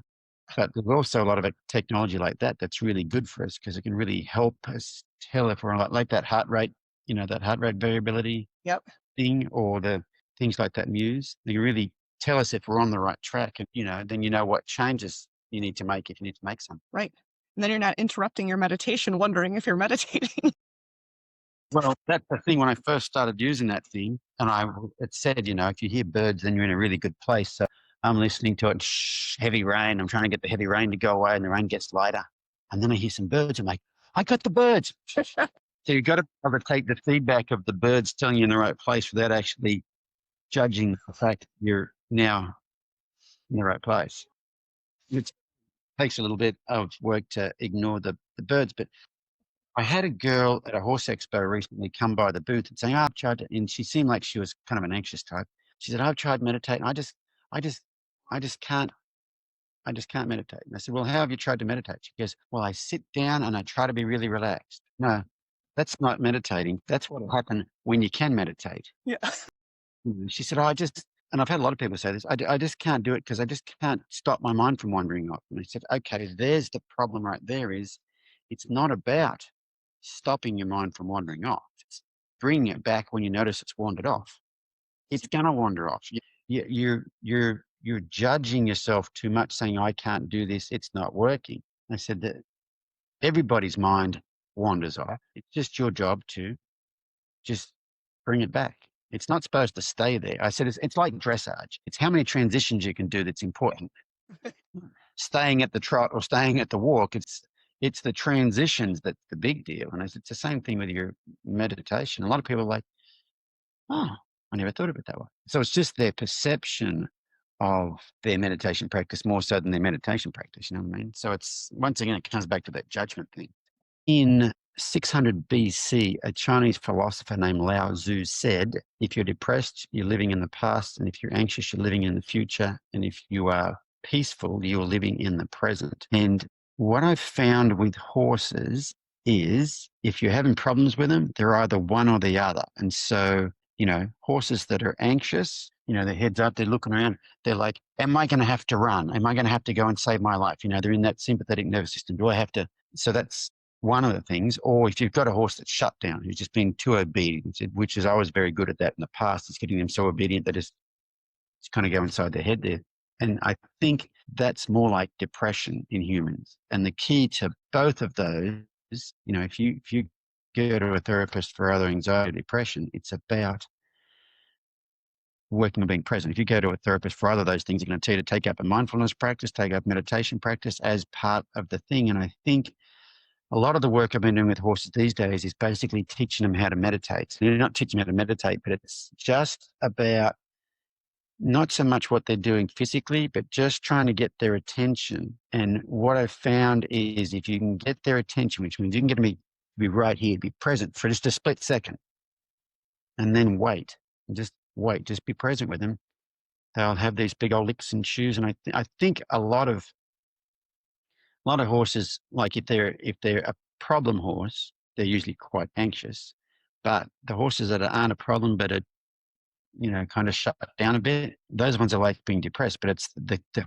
but there's also a lot of technology like that that's really good for us because it can really help us tell if we're like that heart rate, that heart rate variability thing, or the things like that Muse. They really tell us if we're on the right track, and then what changes you need to make if you need to make some. Right. And then you're not interrupting your meditation wondering if you're meditating. Well, that's the thing. When I first started using that thing, and it said, if you hear birds, then you're in a really good place. So I'm listening to it, heavy rain. I'm trying to get the heavy rain to go away, and the rain gets lighter. And then I hear some birds. I'm like, I got the birds. So you've got to be able to take the feedback of the birds telling you in the right place without actually judging the fact that you're now in the right place. It takes a little bit of work to ignore the birds, but I had a girl at a horse expo recently come by the booth and saying, I've tried to, and she seemed like she was kind of an anxious type. She said, I've tried meditating. I just can't meditate. And I said, well, how have you tried to meditate? She goes, well, I sit down and I try to be really relaxed. No, that's not meditating. That's what will happen when you can meditate. Yeah. She said, and I've had a lot of people say this, I just can't do it because I just can't stop my mind from wandering off. And I said, okay, there's the problem right there is it's not about stopping your mind from wandering off. It's bringing it back when you notice it's wandered off. It's going to wander off. You're judging yourself too much, saying, I can't do this. It's not working. I said that everybody's mind wanders off. It's just your job to just bring it back. It's not supposed to stay there. I said, it's like dressage. It's how many transitions you can do that's important. Staying at the trot or staying at the walk, it's the transitions that's the big deal. And it's the same thing with your meditation. A lot of people are like, oh, I never thought of it that way. So it's just their perception of their meditation practice more so than their meditation practice. You know what I mean? So it's, once again, it comes back to that judgment thing. In 600 BC, a Chinese philosopher named Lao Tzu said, if you're depressed, you're living in the past. And if you're anxious, you're living in the future. And if you are peaceful, you're living in the present. And what I've found with horses is if you're having problems with them, they're either one or the other. And so, horses that are anxious, their heads up, they're looking around, they're like, am I going to have to run? Am I going to have to go and save my life? They're in that sympathetic nervous system. Do I have to? So that's one of the things. Or if you've got a horse that's shut down, who's just being too obedient, which is I was very good at that in the past, is getting them so obedient that it's kind of go inside their head there. And I think that's more like depression in humans. And the key to both of those, if you go to a therapist for other anxiety or depression, it's about working on being present. If you go to a therapist for either of those things, they're going to tell you to take up a mindfulness practice, take up meditation practice as part of the thing. And I think a lot of the work I've been doing with horses these days is basically teaching them how to meditate. And you're not teaching them how to meditate, but it's just about not so much what they're doing physically, but just trying to get their attention. And what I've found is if you can get their attention, which means you can get them to be right here, be present for just a split second, and then wait, just be present with them. They'll have these big old licks and shoes. And I think a lot of horses, like if they're a problem horse, they're usually quite anxious. But the horses that aren't a problem but are kind of shut down a bit, those ones are like being depressed. But it's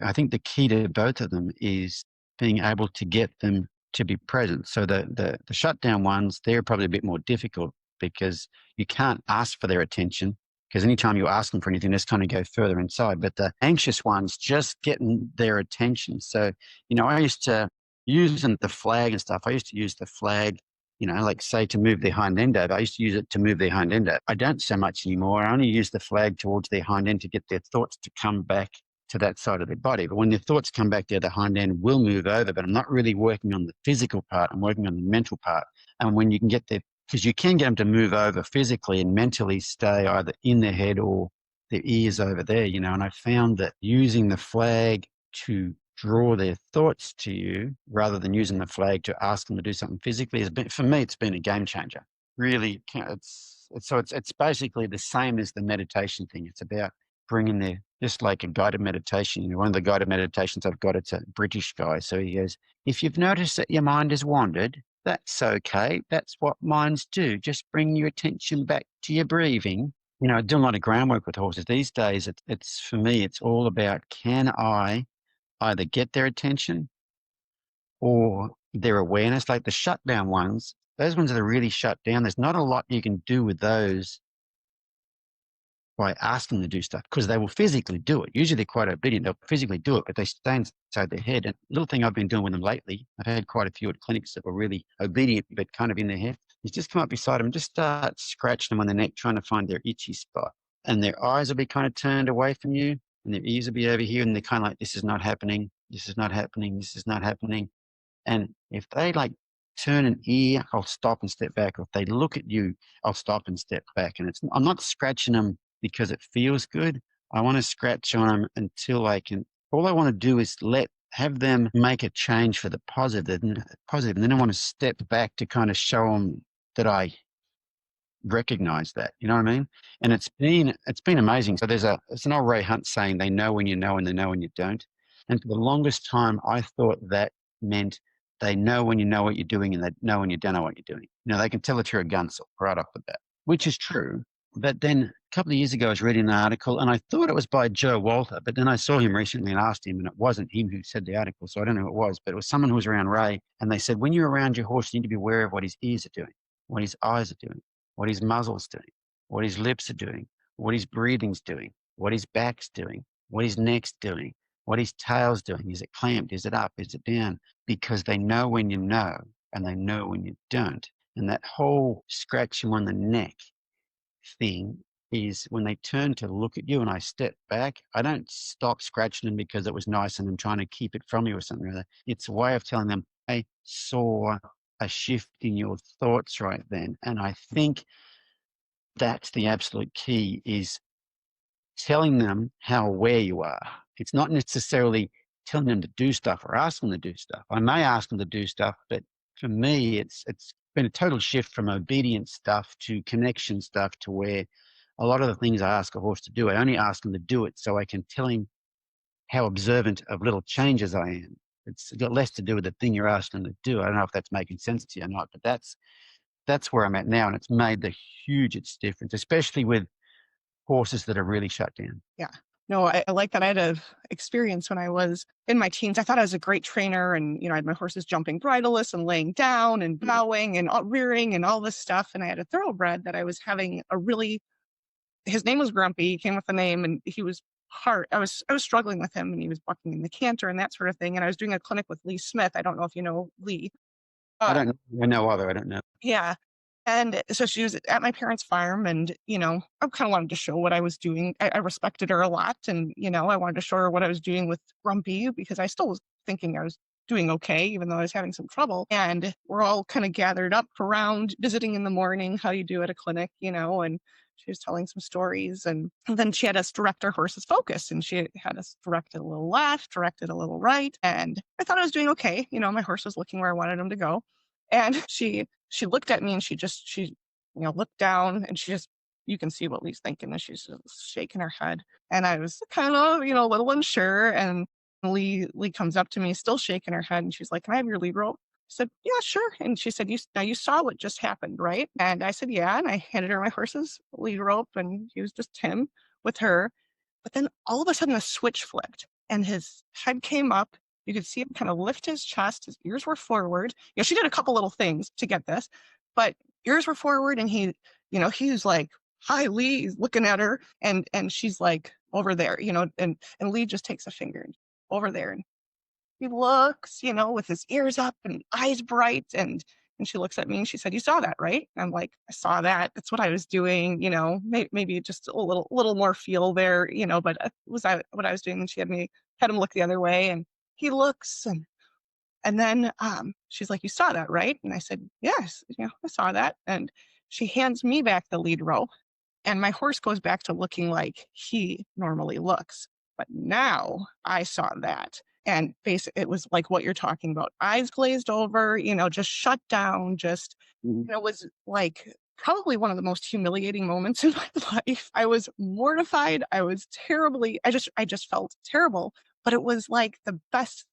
I think the key to both of them is being able to get them to be present. So the shutdown ones, they're probably a bit more difficult because you can't ask for their attention, because anytime you ask them for anything, they just kind of go further inside. But the anxious ones, just getting their attention. So, I used to use the flag and stuff. I used to use the flag, like say to move their hind end over. I used to use it to move their hind end over. I don't so much anymore. I only use the flag towards their hind end to get their thoughts to come back to that side of their body. But when their thoughts come back there, the hind end will move over. But I'm not really working on the physical part. I'm working on the mental part. And when you can get there, because you can get them to move over physically and mentally stay either in their head or their ears over there, and I found that using the flag to draw their thoughts to you rather than using the flag to ask them to do something physically for me, it's been a game changer. Really, it's basically the same as the meditation thing. It's about bringing their, just like a guided meditation. One of the guided meditations I've got, it's a British guy. So he goes, if you've noticed that your mind has wandered, that's okay. That's what minds do. Just bring your attention back to your breathing. I do a lot of groundwork with horses these days. It's for me, it's all about, can I either get their attention or their awareness? Like the shutdown ones, those ones that are really shut down, there's not a lot you can do with those by asking them to do stuff, because they will physically do it. Usually they're quite obedient. They'll physically do it, but they stay inside their head. And a little thing I've been doing with them lately, I've had quite a few at clinics that were really obedient, but kind of in their head, is just come up beside them and just start scratching them on the neck, trying to find their itchy spot. And their eyes will be kind of turned away from you, and their ears will be over here, and they're kind of like, this is not happening. This is not happening. This is not happening. And if they like turn an ear, I'll stop and step back. Or if they look at you, I'll stop and step back. And I'm not scratching them because it feels good. I want to scratch on them until all I want to do is have them make a change for the positive. And then I want to step back to kind of show them that I recognize that. You know what I mean? And it's been amazing. So it's an old Ray Hunt saying, they know when you know and they know when you don't. And for the longest time, I thought that meant they know when you know what you're doing and they know when you don't know what you're doing. They can tell if you're a gunsel right off the bat, which is true. But then a couple of years ago, I was reading an article and I thought it was by Joe Walter, but then I saw him recently and asked him, and it wasn't him who said the article. So I don't know who it was, but it was someone who was around Ray. And they said, when you're around your horse, you need to be aware of what his ears are doing, what his eyes are doing, what his muzzle's doing, what his lips are doing, what his breathing's doing, what his back's doing, what his neck's doing, what his tail's doing. Is it clamped? Is it up? Is it down? Because they know when you know and they know when you don't. And that whole scratch him on the neck thing is when they turn to look at you and I step back, I don't stop scratching them because it was nice and I'm trying to keep it from you or something like that. It's a way of telling them, I saw a shift in your thoughts right then. And I think that's the absolute key, is telling them how aware you are. It's not necessarily telling them to do stuff or asking them to do stuff. I may ask them to do stuff, but for me, it's been a total shift from obedience stuff to connection stuff, to where a lot of the things I ask a horse to do, I only ask them to do it so I can tell him how observant of little changes I am. It's got less to do with the thing you're asking them to do. I don't know if that's making sense to you or not, but that's where I'm at now, and it's made the hugest difference, especially with horses that are really shut down. Yeah. No, I like that. I had a experience when I was in my teens. I thought I was a great trainer, and I had my horses jumping bridleless and laying down and bowing and rearing and all this stuff. And I had a thoroughbred that I was having his name was Grumpy. He came with a name, and he was hard. I was struggling with him, and he was bucking in the canter and that sort of thing. And I was doing a clinic with Lee Smith. I don't know if you know Lee. I Uh, don't know. I know of her. I don't know. yeah. And so she was at my parents' farm, and, I kind of wanted to show what I was doing. I respected her a lot. And, I wanted to show her what I was doing with Grumpy, because I still was thinking I was doing okay, even though I was having some trouble. And we're all kind of gathered up around visiting in the morning, how you do at a clinic, and she was telling some stories. And then she had us direct our horse's focus, and she had us directed a little left, directed a little right. And I thought I was doing okay. My horse was looking where I wanted him to go. And she looked at me, and she looked down, and you can see what Lee's thinking, and she's just shaking her head. And I was kind of, a little unsure. And Lee comes up to me, still shaking her head. And she's like, "Can I have your lead rope?" I said, "Yeah, sure." And she said, "You saw what just happened, right?" And I said, "Yeah." And I handed her my horse's lead rope, and he was just him with her. But then all of a sudden, the switch flipped, and his head came up. You could see him kind of lift his chest. His ears were forward. She did a couple little things to get this, but ears were forward, and he's like, "Hi, Lee." He's looking at her, and she's like, "Over there," and Lee just takes a finger and over there, and he looks, with his ears up and eyes bright, and she looks at me, and she said, "You saw that, right?" And I'm like, "I saw that. That's what I was doing, maybe just a little more feel there, but was that what I was doing?" And she had him look the other way, and he looks, and then she's like, "You saw that, right?" And I said, "Yes, I saw that." And she hands me back the lead rope, and my horse goes back to looking like he normally looks. But now I saw that. And basically, it was like what you're talking about, eyes glazed over, just shut down, just, Mhm. was like probably one of the most humiliating moments in my life. I was mortified. I just felt terrible, but it was like the best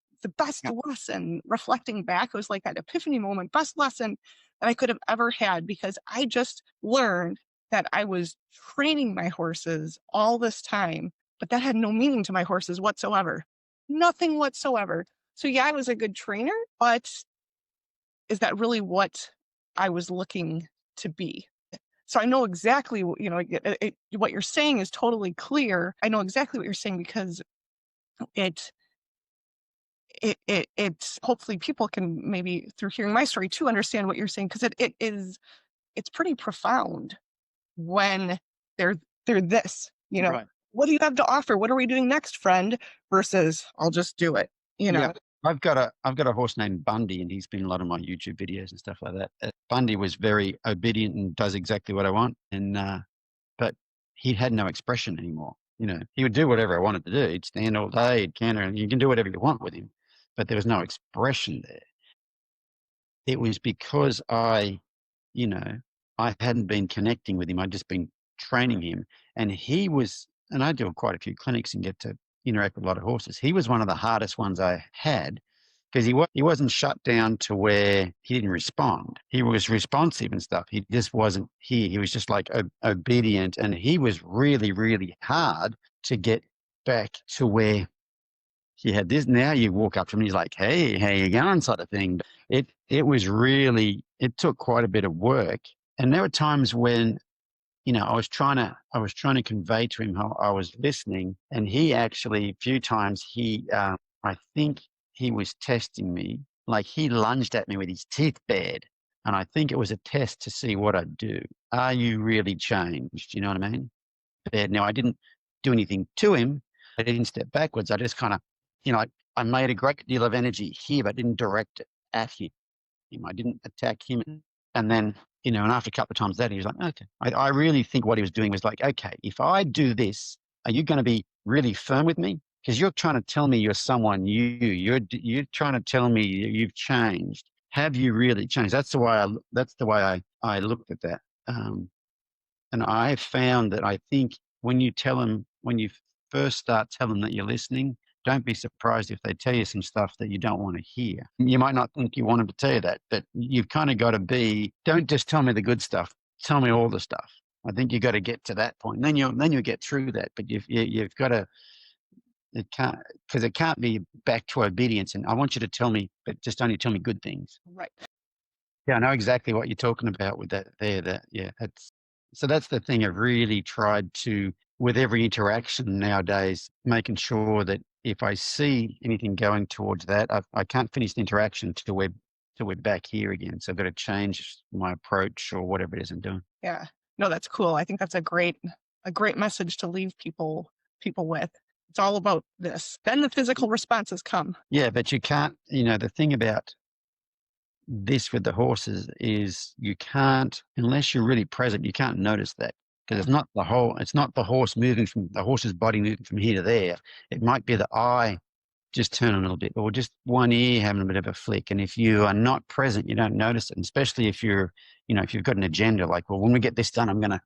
Yeah. lesson. Reflecting back, it was like that epiphany moment, best lesson that I could have ever had, because I just learned that I was training my horses all this time, but that had no meaning to my horses whatsoever. Nothing whatsoever. So yeah, I was a good trainer, but is that really what I was looking to be? So I know exactly, what you're saying is totally clear. I know exactly what you're saying, because it it's hopefully people can, maybe through hearing my story too, understand what you're saying, because it's pretty profound when they're this, Right. what do you have to offer? What are we doing next, friend? Versus, I'll just do it, Yeah. I've got a horse named Bundy, and he's been in a lot of my YouTube videos and stuff like that. Bundy was very obedient and does exactly what I want, and but he had no expression anymore. He would do whatever I wanted to do. He'd stand all day, he'd canter, and you can do whatever you want with him, but there was no expression there. It was because you know, I hadn't been connecting with him. I'd just been training him, and and I do quite a few clinics and get to interact with a lot of horses. He was one of the hardest ones I had, because he wasn't shut down to where he didn't respond. He was responsive and stuff. He just wasn't here. He was just like obedient, and he was really, really hard to get back to where he had this. Now you walk up to him, he's like, "Hey, how you going?" sort of thing. It was really, it took quite a bit of work, and there were times when, I was trying to convey to him how I was listening, and he actually, a few times, I think he was testing me. Like, he lunged at me with his teeth bared, and I think it was a test to see what I'd do. Are you really changed? You know what I mean? Bared. Now, I didn't do anything to him. I didn't step backwards. I just kind of, I made a great deal of energy here, but didn't direct it at him. I didn't attack him. And then, and after a couple of times that, he was like, okay. I really think what he was doing was like, okay, if I do this, are you going to be really firm with me? Because you're trying to tell me you're someone new. You're trying to tell me you've changed. Have you really changed? That's the way I looked at that. And I found that, I think when you first start telling them that you're listening, don't be surprised if they tell you some stuff that you don't want to hear. You might not think you want them to tell you that, but you've kind of got to don't just tell me the good stuff. Tell me all the stuff. I think you've got to get to that point. And then you'll get through that. But you've got to, because it can't be back to obedience. And I want you to tell me, but just only tell me good things. Right. Yeah, I know exactly what you're talking about with that there. So that's the thing. I've really tried to, with every interaction nowadays, making sure that if I see anything going towards that, I can't finish the interaction till we're back here again. So I've got to change my approach or whatever it is I'm doing. Yeah. No, that's cool. I think that's a great message to leave people with. It's all about this. Then the physical responses come. Yeah, but you can't, the thing about this with the horses is you can't, unless you're really present, you can't notice that. Because it's not the horse moving from the horse's body moving from here to there. It might be the eye just turning a little bit, or just one ear having a bit of a flick. And if you are not present, you don't notice it. And especially if if you've got an agenda, like, well, when we get this done, I'm going to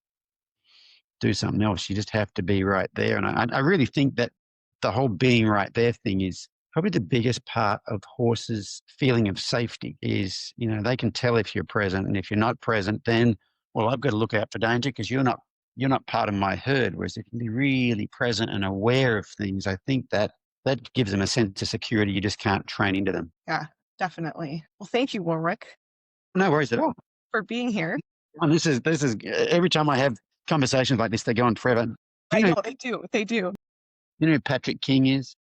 do something else. You just have to be right there. And I really think that the whole being right there thing is probably the biggest part of horses' feeling of safety. Is, they can tell if you're present, and if you're not present, then, well, I've got to look out for danger because you're not part of my herd. Whereas if you can be really present and aware of things, I think that gives them a sense of security you just can't train into them. Yeah, definitely. Well, thank you, Warwick. No worries at all. For being here. And this is every time I have conversations like this, they go on forever. I know they do. They do. You know who Patrick King is?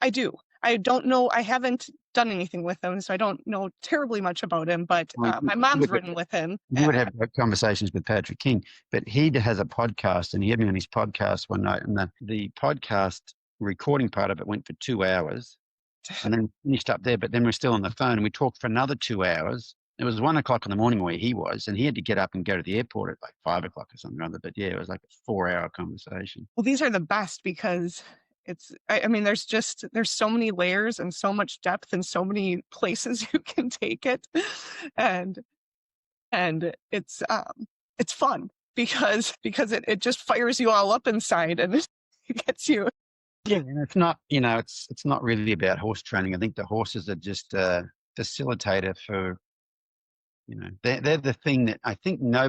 I do. I don't know. I haven't done anything with him, so I don't know terribly much about him, but my mom's ridden with him. You would have conversations with Patrick King, but he has a podcast, and he had me on his podcast one night, and the podcast recording part of it went for 2 hours and then finished up there, but then we're still on the phone and we talked for another 2 hours. It was 1 o'clock in the morning where he was, and he had to get up and go to the airport at like 5 o'clock or something or other. But yeah, it was like a 4-hour conversation. Well, these are the best because there's so many layers and so much depth and so many places you can take it. And it's fun because it just fires you all up inside and it gets you. Yeah, and it's not, it's not really about horse training. I think the horses are just a facilitator for, they're the thing that I think no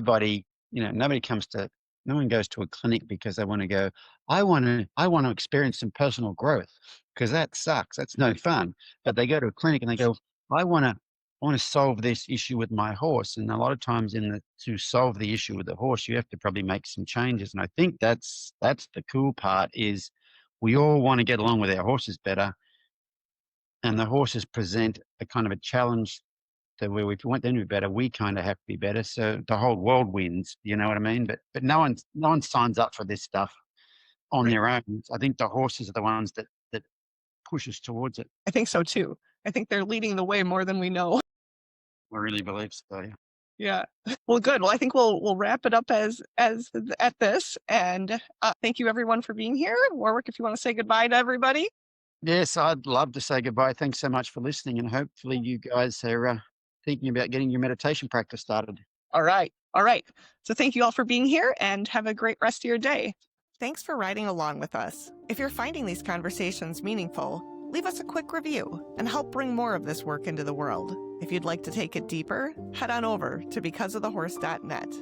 one goes to a clinic because they want to go, I want to experience some personal growth, because that sucks. That's no fun. But they go to a clinic and they go, I want to solve this issue with my horse. And a lot of times to solve the issue with the horse, you have to probably make some changes. And I think that's the cool part is we all want to get along with our horses better. And the horses present a kind of a challenge that where if we want them to be better, we kind of have to be better. So the whole world wins, you know what I mean? But no one signs up for this stuff on their own. I think the horses are the ones that push us towards it. I think so too. I think they're leading the way more than we know. I really believe so. Yeah. Yeah. Well, good. Well, I think we'll wrap it up as at this. And thank you everyone for being here. Warwick, if you want to say goodbye to everybody. Yes, I'd love to say goodbye. Thanks so much for listening, and hopefully you guys are thinking about getting your meditation practice started. All right. So thank you all for being here and have a great rest of your day. Thanks for riding along with us. If you're finding these conversations meaningful, leave us a quick review and help bring more of this work into the world. If you'd like to take it deeper, head on over to becauseofthehorse.net.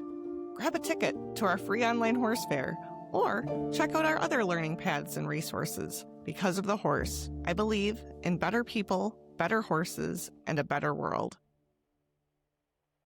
Grab a ticket to our free online horse fair, or check out our other learning paths and resources. Because of the Horse, I believe in better people, better horses, and a better world.